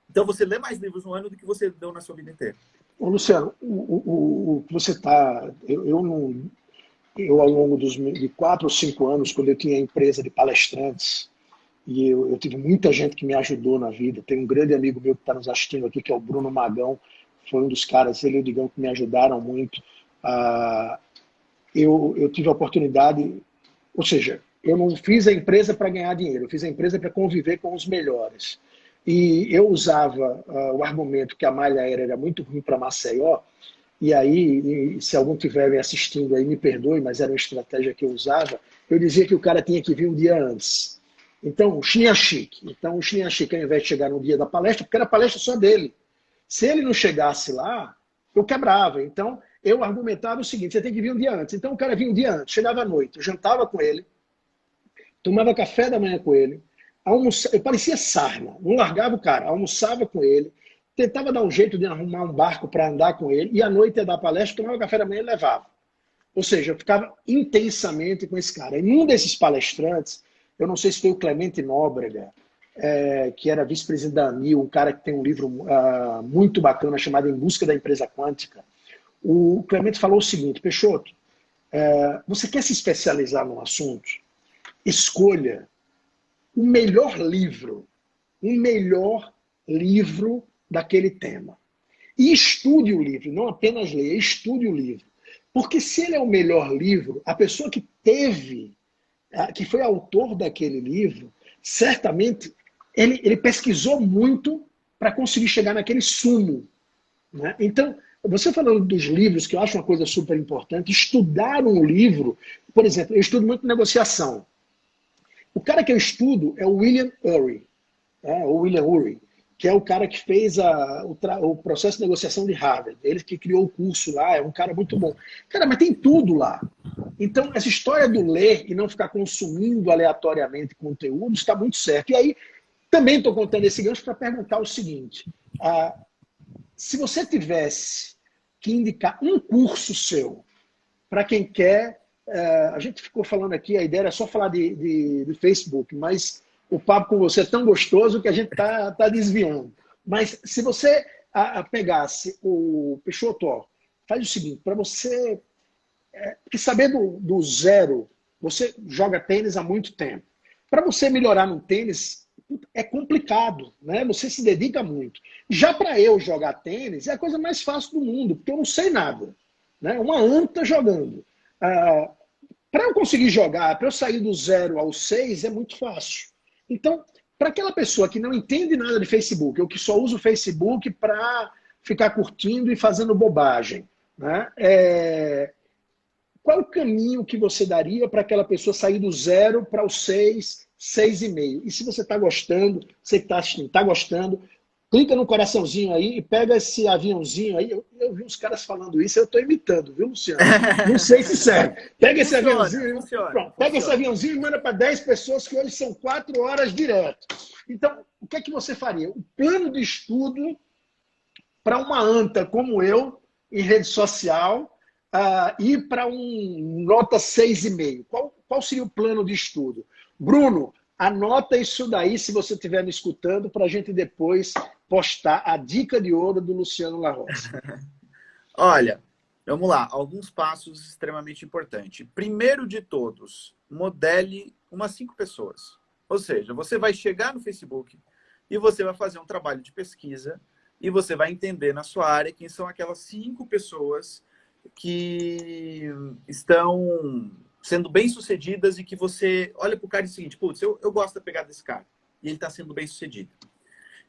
Então você lê mais livros no ano do que você leu na sua vida inteira. Ô, Luciano, o que você está... Eu, ao longo de 4 ou 5 anos, quando eu tinha empresa de palestrantes, e eu tive muita gente que me ajudou na vida. Tem um grande amigo meu que está nos assistindo aqui, que é o Bruno Magão, foi um dos caras, ele e o Digão, que me ajudaram muito. Eu tive a oportunidade, ou seja, eu não fiz a empresa para ganhar dinheiro, eu fiz a empresa para conviver com os melhores. E eu usava o argumento que a malha aérea era muito ruim para Maceió, e aí, se algum estiver me assistindo aí, me perdoe, mas era uma estratégia que eu usava, eu dizia que o cara tinha que vir um dia antes. Então, o Chinha Chique. Então, o Chinha Chique, ao invés de chegar no dia da palestra, porque era a palestra só dele. Se ele não chegasse lá, eu quebrava. Então, eu argumentava o seguinte, você tem que vir um dia antes. Então, o cara vinha um dia antes, chegava à noite, eu jantava com ele, tomava café da manhã com ele, eu parecia sarna, não largava o cara, almoçava com ele, tentava dar um jeito de arrumar um barco para andar com ele, e à noite ia dar palestra, tomava café da manhã e levava. Ou seja, eu ficava intensamente com esse cara. E um desses palestrantes, eu não sei se foi o Clemente Nóbrega, que era vice-presidente da ANIL, um cara que tem um livro muito bacana chamado Em Busca da Empresa Quântica. O Clemente falou o seguinte, Peixoto, você quer se especializar num assunto? Escolha o melhor livro daquele tema. E estude o livro, não apenas leia, estude o livro. Porque se ele é o melhor livro, a pessoa que teve que foi autor daquele livro, certamente ele pesquisou muito para conseguir chegar naquele sumo, né? Então, você falando dos livros, que eu acho uma coisa super importante, estudar um livro, por exemplo, eu estudo muito negociação. O cara que eu estudo é o William Ury, o William Ury, que é o cara que fez o processo de negociação de Harvard. Ele que criou o curso lá, é um cara muito bom. Cara, mas tem tudo lá. Então, essa história do ler e não ficar consumindo aleatoriamente conteúdo está muito certo. E aí, também estou contando esse gancho para perguntar o seguinte. Se você tivesse que indicar um curso seu para quem quer... a gente ficou falando aqui, a ideia era só falar de Facebook, mas o papo com você é tão gostoso que a gente tá desviando. Mas se você pegasse o Peixoto, faz o seguinte, para você... Porque saber do zero, você joga tênis há muito tempo. Para você melhorar no tênis, é complicado, né? Você se dedica muito. Já para eu jogar tênis, é a coisa mais fácil do mundo, porque eu não sei nada, né? Uma anta jogando. Para eu conseguir jogar, para eu sair do 0 ao 6, é muito fácil. Então, para aquela pessoa que não entende nada de Facebook, ou que só usa o Facebook para ficar curtindo e fazendo bobagem, né? Qual o caminho que você daria para aquela pessoa sair do 0 para o 6, 6,5? E se você está gostando, você que está assistindo, está gostando, clica no coraçãozinho aí e pega esse aviãozinho aí. Eu vi uns caras falando isso, eu estou imitando, viu, Luciano? Não sei se serve. Pega esse aviãozinho. Pronto, pega esse aviãozinho e manda para 10 pessoas, que hoje são 4 horas direto. Então, o que é que você faria? O plano de estudo para uma anta como eu, em rede social, e para um nota 6,5. Qual seria o plano de estudo? Bruno, anota isso daí se você estiver me escutando para a gente depois postar a dica de ouro do Luciano La Roça. Olha, vamos lá. Alguns passos extremamente importantes. Primeiro de todos, modele umas 5 pessoas. Ou seja, você vai chegar no Facebook e você vai fazer um trabalho de pesquisa e você vai entender na sua área quem são aquelas 5 pessoas que estão sendo bem-sucedidas e que você olha para o cara e diz o seguinte, putz, eu gosto da pegada desse cara. E ele está sendo bem-sucedido.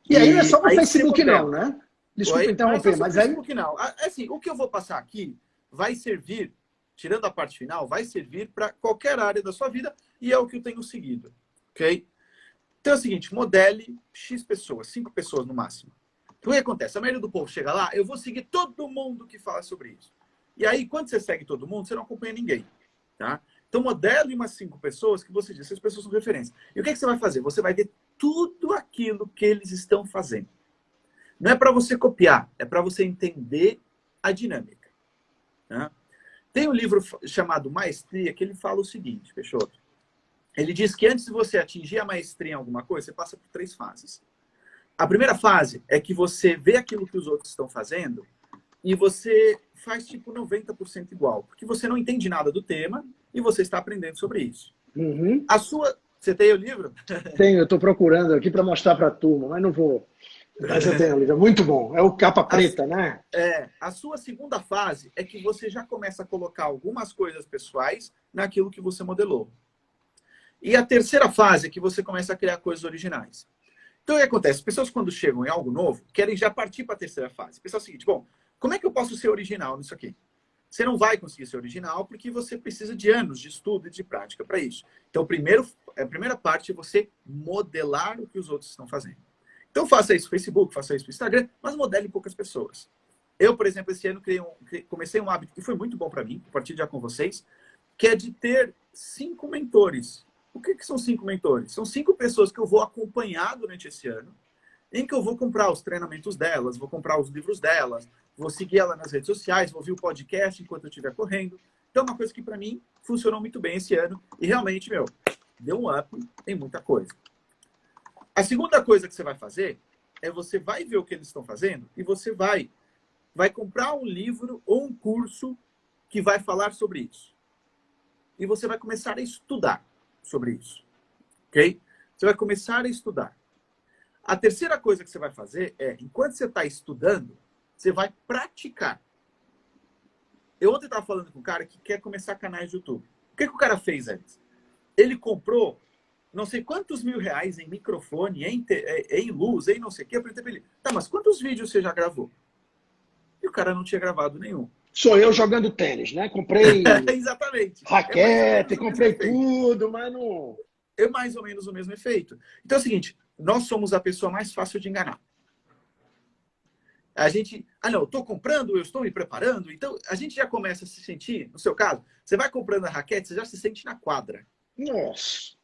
E aí não é só no Facebook não, né? Desculpa interromper, mas aí... Facebook não. Assim, o que eu vou passar aqui vai servir, tirando a parte final, vai servir para qualquer área da sua vida e é o que eu tenho seguido. Ok? Então é o seguinte, modele X pessoas, 5 pessoas no máximo. Então o que acontece? A maioria do povo chega lá, eu vou seguir todo mundo que fala sobre isso. E aí, quando você segue todo mundo, você não acompanha ninguém. Tá? Então, modele umas 5 pessoas que você diz, essas pessoas são referência. E o que você vai fazer? Você vai ver tudo aquilo que eles estão fazendo. Não é para você copiar, é para você entender a dinâmica. Tá? Tem um livro chamado Maestria que ele fala o seguinte, Peixoto. Ele diz que antes de você atingir a maestria em alguma coisa, você passa por 3 fases. A primeira fase é que você vê aquilo que os outros estão fazendo e você faz tipo 90% igual, porque você não entende nada do tema e você está aprendendo sobre isso. Uhum. Você tem o livro? Tenho, eu estou procurando aqui para mostrar para a turma, mas não vou. Mas eu tenho o livro, é muito bom. É o capa preta, né? A sua segunda fase é que você já começa a colocar algumas coisas pessoais naquilo que você modelou. E a terceira fase é que você começa a criar coisas originais. Então, o que acontece? As pessoas, quando chegam em algo novo, querem já partir para a terceira fase. Pensar o seguinte, bom, como é que eu posso ser original nisso aqui? Você não vai conseguir ser original porque você precisa de anos de estudo e de prática para isso. Então, a primeira parte é você modelar o que os outros estão fazendo. Então, faça isso no Facebook, faça isso no Instagram, mas modele poucas pessoas. Eu, por exemplo, esse ano comecei um hábito que foi muito bom para mim, compartilhar com vocês, que é de ter 5 mentores. O que são 5 mentores? São 5 pessoas que eu vou acompanhar durante esse ano, em que eu vou comprar os treinamentos delas, vou comprar os livros delas, vou seguir ela nas redes sociais, vou ouvir o podcast enquanto eu estiver correndo. Então, é uma coisa que, para mim, funcionou muito bem esse ano e realmente, deu um up em muita coisa. A segunda coisa que você vai fazer é você vai ver o que eles estão fazendo e você vai comprar um livro ou um curso que vai falar sobre isso. E você vai começar a estudar sobre isso. Ok? Você vai começar a estudar. A terceira coisa que você vai fazer é, enquanto você está estudando, você vai praticar. Eu ontem estava falando com um cara que quer começar canais de YouTube. O que o cara fez antes? ele comprou não sei quantos R$ 1.000 em microfone, em luz, em não sei o que. Eu perguntei pra ele, tá, mas quantos vídeos você já gravou? E o cara não tinha gravado nenhum. Sou eu jogando tênis, né? Comprei Exatamente. raquete, comprei tudo, mas não... É mais ou menos o mesmo efeito. Então é o seguinte, nós somos a pessoa mais fácil de enganar. A gente, não, eu estou comprando, eu estou me preparando. Então a gente já começa a se sentir, no seu caso, você vai comprando a raquete, você já se sente na quadra. Nossa.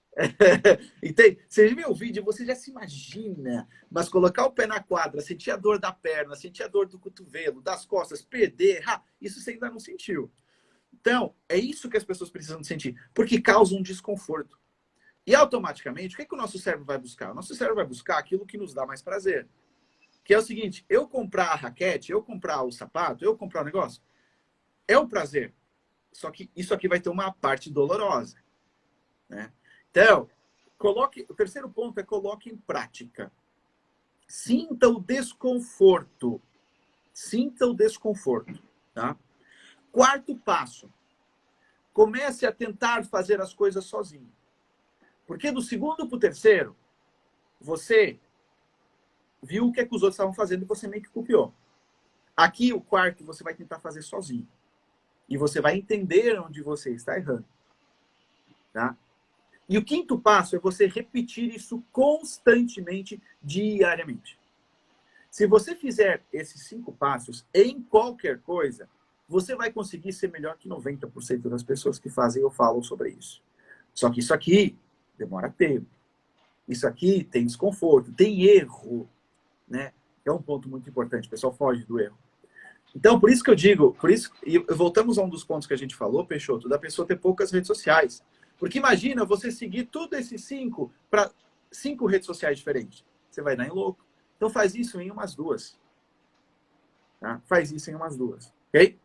Você vê o vídeo, você já se imagina, mas colocar o pé na quadra, sentir a dor da perna, sentir a dor do cotovelo, das costas, perder, isso você ainda não sentiu. Então, é isso que as pessoas precisam sentir, porque causa um desconforto. E automaticamente, o que o nosso cérebro vai buscar? O nosso cérebro vai buscar aquilo que nos dá mais prazer. Que é o seguinte, eu comprar a raquete, eu comprar o sapato, eu comprar o negócio, é um prazer. Só que isso aqui vai ter uma parte dolorosa, né? Então, o terceiro ponto é coloque em prática. Sinta o desconforto. Sinta o desconforto, tá? Quarto passo. Comece a tentar fazer as coisas sozinho. Porque do segundo para o terceiro, você viu o que os outros estavam fazendo e você meio que copiou. Aqui, o quarto, você vai tentar fazer sozinho. E você vai entender onde você está errando, tá? E o quinto passo é você repetir isso constantemente, diariamente. Se você fizer esses 5 passos em qualquer coisa, você vai conseguir ser melhor que 90% das pessoas que fazem ou falam sobre isso. Só que isso aqui demora tempo. Isso aqui tem desconforto, tem erro, né? É um ponto muito importante, o pessoal foge do erro. Então, por isso que eu digo, e voltamos a um dos pontos que a gente falou, Peixoto, da pessoa ter poucas redes sociais. Porque imagina você seguir tudo esses 5 para 5 redes sociais diferentes. Você vai dar em louco. Então faz isso em umas 2. Tá? Faz isso em umas 2. Ok?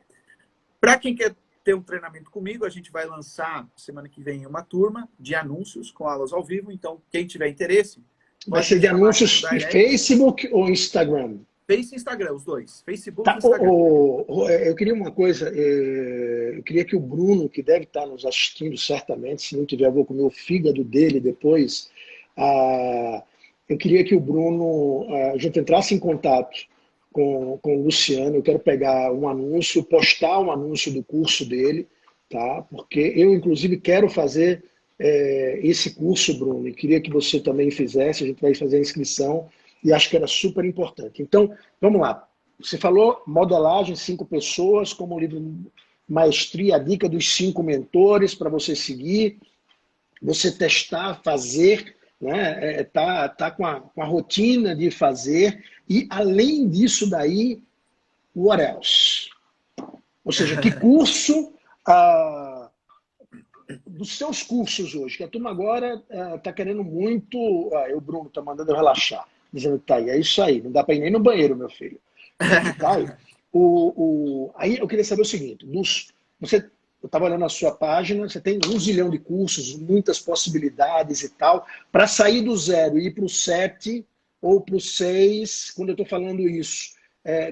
Para quem quer ter um treinamento comigo, a gente vai lançar semana que vem uma turma de anúncios com aulas ao vivo. Então, quem tiver interesse... Vai ser de anúncios em Facebook ou Instagram? Face e Instagram, os dois. Facebook tá, e Instagram. Eu queria uma coisa, eu queria que o Bruno, que deve estar nos assistindo certamente, se não tiver, eu vou comer o fígado dele depois. Eu queria que o Bruno, a gente entrasse em contato com o Luciano. Eu quero pegar um anúncio, postar um anúncio do curso dele, tá? Porque eu, inclusive, quero fazer esse curso, Bruno, e queria que você também fizesse. A gente vai fazer a inscrição. E acho que era super importante. Então, vamos lá. Você falou modelagem, 5 pessoas, como o livro Maestria, a dica dos 5 mentores para você seguir, você testar, fazer, né? Tá com a rotina de fazer. E, além disso daí, what else? Ou seja, que curso... dos seus cursos hoje, que a turma agora está querendo muito... o Bruno está mandando eu relaxar. Dizendo que tá aí, é isso aí, não dá para ir nem no banheiro, meu filho. Tá aí. Aí eu queria saber o seguinte, eu estava olhando a sua página, você tem 1 zilhão de cursos, muitas possibilidades e tal, para sair do 0 e ir para o 7 ou para o 6, quando eu estou falando isso,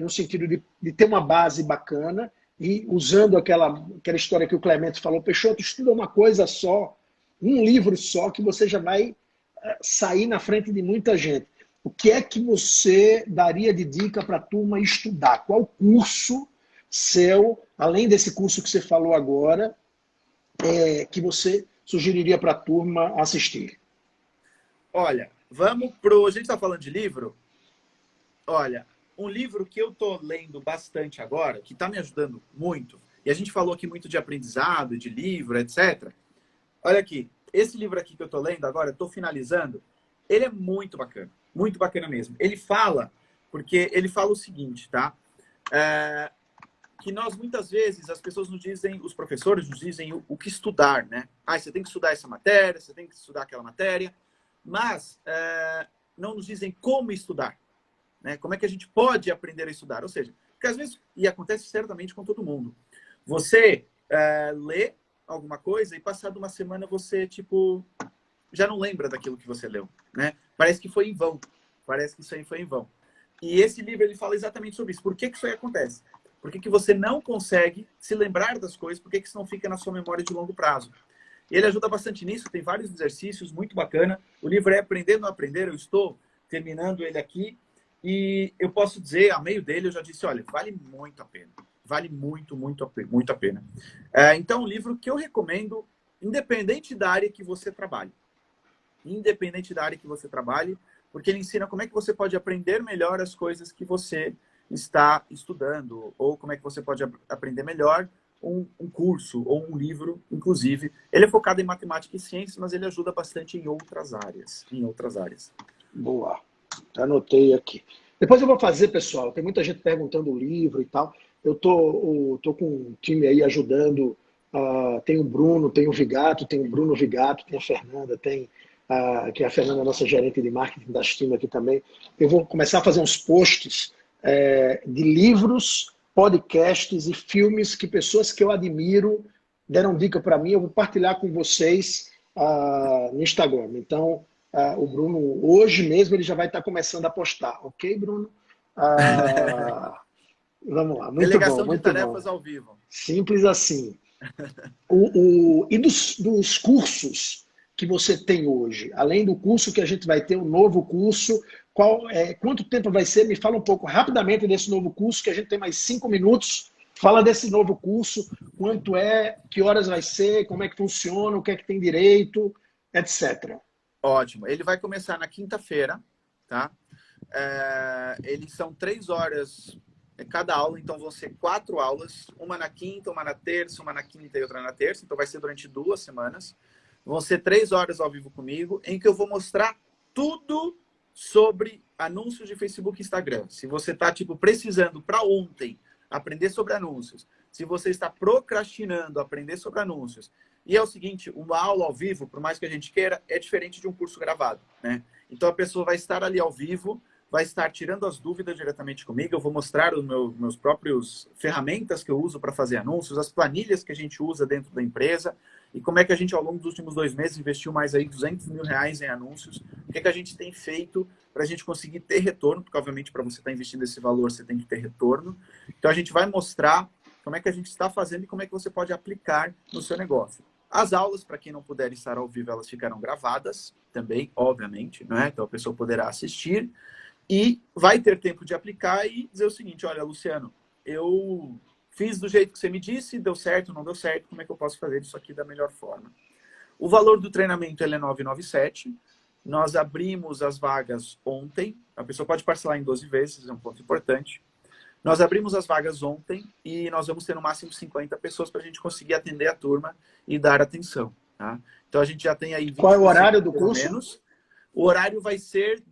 no sentido de ter uma base bacana e usando aquela história que o Clemente falou, Peixoto, estuda uma coisa só, um livro só, que você já vai sair na frente de muita gente. O que é que você daria de dica para a turma estudar? Qual curso seu, além desse curso que você falou agora, que você sugeriria para a turma assistir? Olha, vamos pro... A gente está falando de livro? Olha, um livro que eu estou lendo bastante agora, que está me ajudando muito, e a gente falou aqui muito de aprendizado, de livro, etc. Olha aqui, esse livro aqui que eu estou lendo agora, estou finalizando, ele é muito bacana mesmo. Ele fala o seguinte, tá? Que nós, muitas vezes, as pessoas nos dizem, os professores nos dizem o que estudar, né? Você tem que estudar essa matéria, você tem que estudar aquela matéria, mas não nos dizem como estudar, né? Como é que a gente pode aprender a estudar? Ou seja, porque às vezes, e acontece certamente com todo mundo, você lê alguma coisa e passado uma semana você, já não lembra daquilo que você leu, né? Parece que foi em vão. Parece que isso aí foi em vão. E esse livro, ele fala exatamente sobre isso. Por que isso aí acontece? Por que você não consegue se lembrar das coisas? Por que isso não fica na sua memória de longo prazo? E ele ajuda bastante nisso, tem vários exercícios, muito bacana. O livro é Aprender Não Aprender, eu estou terminando ele aqui. E eu posso dizer, a meio dele, eu já disse, olha, vale muito a pena. Vale muito, muito a pena. Então, um livro que eu recomendo, independente da área que você trabalhe. Independente da área que você trabalhe, porque ele ensina como é que você pode aprender melhor as coisas que você está estudando, ou como é que você pode aprender melhor um curso ou um livro, inclusive. Ele é focado em matemática e ciência, mas ele ajuda bastante em outras áreas. Boa. Anotei aqui. Depois eu vou fazer, pessoal. Tem muita gente perguntando o livro e tal. Eu tô com um time aí ajudando. Tem o Bruno, tem o Vigato, tem o Bruno Vigato, tem a Fernanda, que é a Fernanda, nossa gerente de marketing da Steam aqui também. Eu vou começar a fazer uns posts de livros, podcasts e filmes que pessoas que eu admiro deram dica para mim. Eu vou partilhar com vocês no Instagram. Então, o Bruno, hoje mesmo, ele já vai estar começando a postar. Ok, Bruno? Vamos lá. Muito bom, Delegação de muito tarefas bom. ao vivo. Simples assim. E dos cursos que você tem hoje? Além do curso que a gente vai ter, um novo curso, quanto tempo vai ser? Me fala um pouco rapidamente desse novo curso, que a gente tem mais 5 minutos. Fala desse novo curso, quanto é, que horas vai ser, como é que funciona, o que é que tem direito, etc. Ótimo. Ele vai começar na quinta-feira, tá? Eles são 3 horas cada aula, então vão ser 4 aulas, uma na quinta, uma na terça, uma na quinta e outra na terça, então vai ser durante 2 semanas. Vão ser 3 horas ao vivo comigo, em que eu vou mostrar tudo sobre anúncios de Facebook e Instagram. Se você está precisando para ontem aprender sobre anúncios, se você está procrastinando aprender sobre anúncios, e é o seguinte, uma aula ao vivo, por mais que a gente queira, é diferente de um curso gravado, né? Então a pessoa vai estar ali ao vivo, vai estar tirando as dúvidas diretamente comigo, eu vou mostrar os meus próprios ferramentas que eu uso para fazer anúncios, as planilhas que a gente usa dentro da empresa, e como é que a gente, ao longo dos últimos 2 meses, investiu mais aí R$200 mil em anúncios, o que é que a gente tem feito para a gente conseguir ter retorno, porque obviamente para você estar investindo esse valor, você tem que ter retorno. Então a gente vai mostrar como é que a gente está fazendo e como é que você pode aplicar no seu negócio. As aulas, para quem não puder estar ao vivo, elas ficarão gravadas também, obviamente, né? Então a pessoa poderá assistir e vai ter tempo de aplicar e dizer o seguinte, olha, Luciano, eu fiz do jeito que você me disse, deu certo, não deu certo, como é que eu posso fazer isso aqui da melhor forma? O valor do treinamento ele é 997. Nós abrimos as vagas ontem, a pessoa pode parcelar em 12 vezes, é um ponto importante. Nós abrimos as vagas ontem e nós vamos ter no máximo 50 pessoas para a gente conseguir atender a turma e dar atenção. Tá? Então a gente já tem aí 20%. Qual é o horário do pelo curso? Menos. O horário vai ser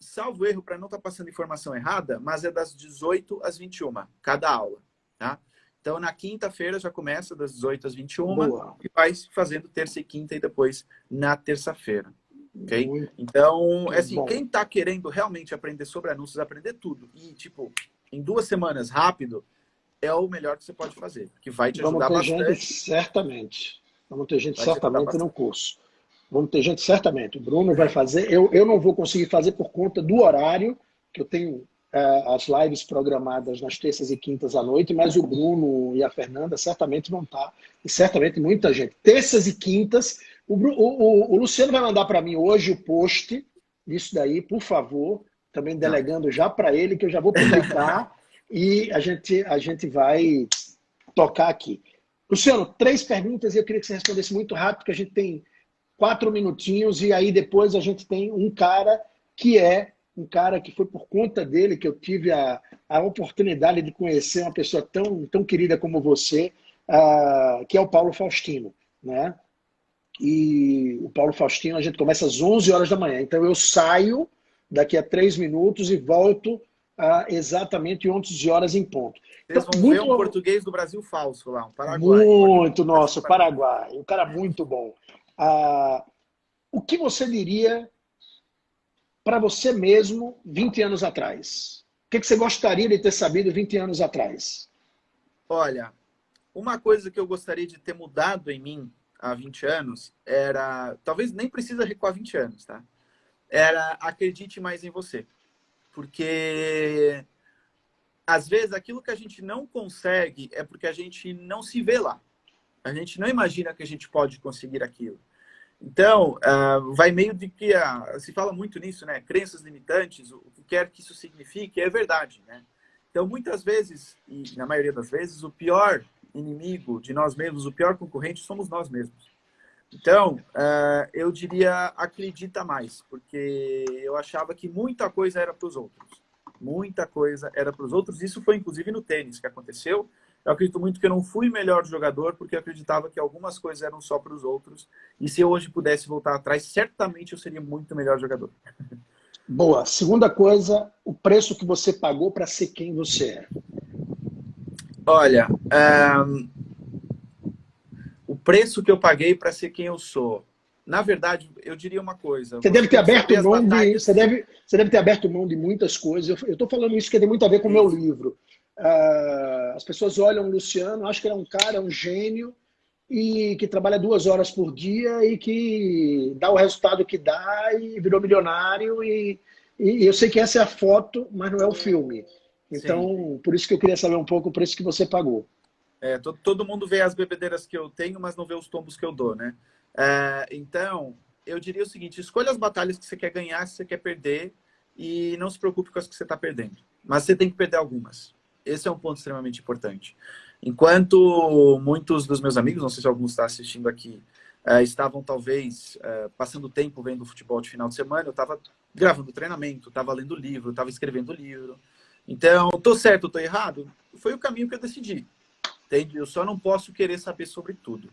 salvo erro, para não estar passando informação errada, mas é das 18 às 21, cada aula. Tá? Então na quinta-feira já começa das 18 às 21 Boa. e vai fazendo terça e quinta e depois na terça-feira. Okay? Muito então, assim, bom. quem está querendo realmente aprender sobre anúncios, aprender tudo, e em 2 semanas, rápido, é o melhor que você pode fazer, que vai te ajudar Vamos ter bastante. gente certamente. Vamos ter gente Vai te ajudar certamente bastante. no curso. Vamos ter gente certamente. O Bruno vai fazer. Eu não vou conseguir fazer por conta do horário, que eu tenho as lives programadas nas terças e quintas à noite, mas o Bruno e a Fernanda certamente vão estar. E certamente muita gente. Terças e quintas. O Luciano vai mandar para mim hoje o post disso daí, por favor. Também delegando já para ele, que eu já vou publicar. E a gente vai tocar aqui. Luciano, 3 perguntas e eu queria que você respondesse muito rápido, porque a gente tem 4 minutinhos e aí depois a gente tem um cara que foi por conta dele que eu tive a oportunidade de conhecer uma pessoa tão querida como você, que é o Paulo Faustino, né? E o Paulo Faustino, a gente começa às 11 horas da manhã. Então eu saio daqui a 3 minutos e volto exatamente 11 horas em ponto. Vocês Então, vão ver um português do Brasil falso lá, um paraguaio. Muito nosso, Paraguai. Um cara muito bom. O que você diria para você mesmo 20 anos atrás? O que você gostaria de ter sabido 20 anos atrás? Olha, uma coisa que eu gostaria de ter mudado em mim há 20 anos era... Talvez nem precisa recuar 20 anos, tá? Era acredite mais em você. Porque às vezes aquilo que a gente não consegue é porque a gente não se vê lá. A gente não imagina que a gente pode conseguir aquilo. Então, vai meio de que se fala muito nisso, né? Crenças limitantes, o que quer que isso signifique, é verdade, né? Então, muitas vezes, e na maioria das vezes, o pior inimigo de nós mesmos, o pior concorrente, somos nós mesmos. Então, eu diria, acredita mais, porque eu achava que muita coisa era para os outros. Muita coisa era para os outros. Isso foi, inclusive, no tênis que aconteceu. Eu acredito muito que eu não fui melhor jogador porque eu acreditava que algumas coisas eram só para os outros. E se eu hoje pudesse voltar atrás, certamente eu seria muito melhor jogador. Boa. Segunda coisa, o preço que você pagou para ser quem você é. Olha, o preço que eu paguei para ser quem eu sou. Na verdade, eu diria uma coisa. Você deve ter aberto mão de, você deve ter aberto mão de muitas coisas. Eu estou falando isso que tem muito a ver com o meu livro. As pessoas olham o Luciano, acham que ele é um cara, um gênio, e que trabalha 2 horas por dia e que dá o resultado que dá e virou milionário. E eu sei que essa é a foto, mas não é o filme. Então, sim, por isso que eu queria saber um pouco o preço que você pagou. Todo mundo vê as bebedeiras que eu tenho, mas não vê os tombos que eu dou, né? Então, eu diria o seguinte, escolha as batalhas que você quer ganhar, se você quer perder, e não se preocupe com as que você está perdendo. Mas você tem que perder algumas. Esse é um ponto extremamente importante. Enquanto muitos dos meus amigos, não sei se alguns estão assistindo aqui, estavam talvez passando tempo vendo futebol de final de semana, eu estava gravando treinamento, estava lendo livro, estava escrevendo livro. Então, estou certo, estou errado? Foi o caminho que eu decidi. Entende? Eu só não posso querer saber sobre tudo.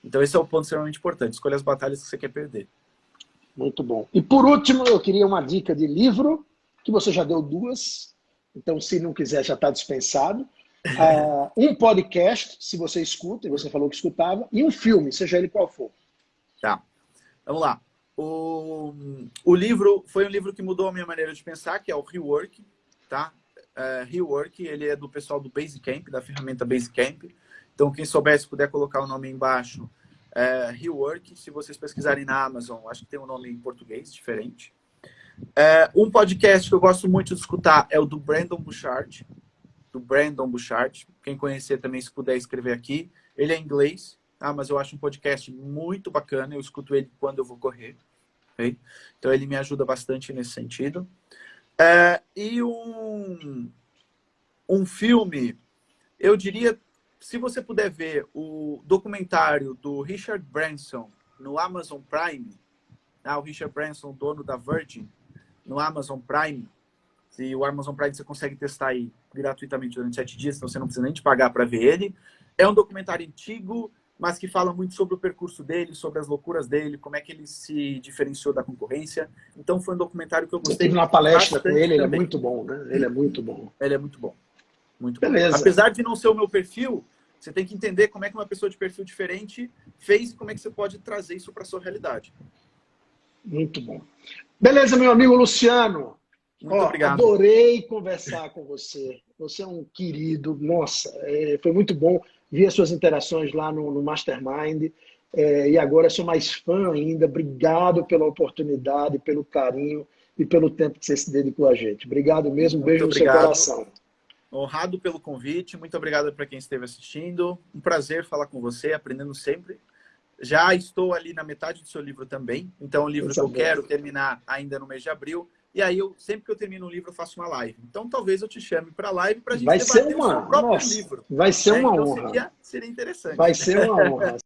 Então, esse é o ponto extremamente importante. Escolha as batalhas que você quer perder. Muito bom. E por último, eu queria uma dica de livro, que você já deu 2. Então, se não quiser, já está dispensado. Um podcast, se você escuta, e você falou que escutava, e um filme, seja ele qual for. Tá. Vamos lá. O livro foi um livro que mudou a minha maneira de pensar, que é o Rework, tá? Rework, ele é do pessoal do Basecamp, da ferramenta Basecamp. Então, quem souber, se puder colocar o nome aí embaixo, Rework. Se vocês pesquisarem na Amazon, acho que tem um nome em português diferente. Um podcast que eu gosto muito de escutar é o do Brendon Burchard. Quem conhecer também, se puder escrever aqui. Ele é em inglês, tá? Mas eu acho um podcast muito bacana. Eu escuto ele quando eu vou correr. Okay? Então, ele me ajuda bastante nesse sentido. E um filme, eu diria, se você puder ver o documentário do Richard Branson no Amazon Prime, o Richard Branson, dono da Virgin, no Amazon Prime, e o Amazon Prime você consegue testar aí gratuitamente durante 7 dias, então você não precisa nem de pagar para ver ele. É um documentário antigo, mas que fala muito sobre o percurso dele, sobre as loucuras dele, como é que ele se diferenciou da concorrência. Então foi um documentário que eu gostei. Eu tive uma palestra com ele, ele é muito bom, né? Ele é muito bom. Ele é muito bom. Muito Beleza. Bom. Apesar de não ser o meu perfil, você tem que entender como é que uma pessoa de perfil diferente fez e como é que você pode trazer isso para a sua realidade. Muito bom. Beleza, meu amigo Luciano. Muito obrigado. Adorei conversar com você. Você é um querido. Nossa, foi muito bom ver as suas interações lá no Mastermind. E agora sou mais fã ainda. Obrigado pela oportunidade, pelo carinho e pelo tempo que você se dedicou a gente. Obrigado mesmo. Um beijo no seu coração. Honrado pelo convite. Muito obrigado para quem esteve assistindo. Um prazer falar com você, aprendendo sempre. Já estou ali na metade do seu livro também. Então, é um livro que eu quero terminar ainda no mês de abril. E aí, sempre que eu termino um livro, eu faço uma live. Então, talvez eu te chame para a live para a gente debater o seu próprio livro. Vai ser uma honra. Então, seria interessante. Vai ser uma honra.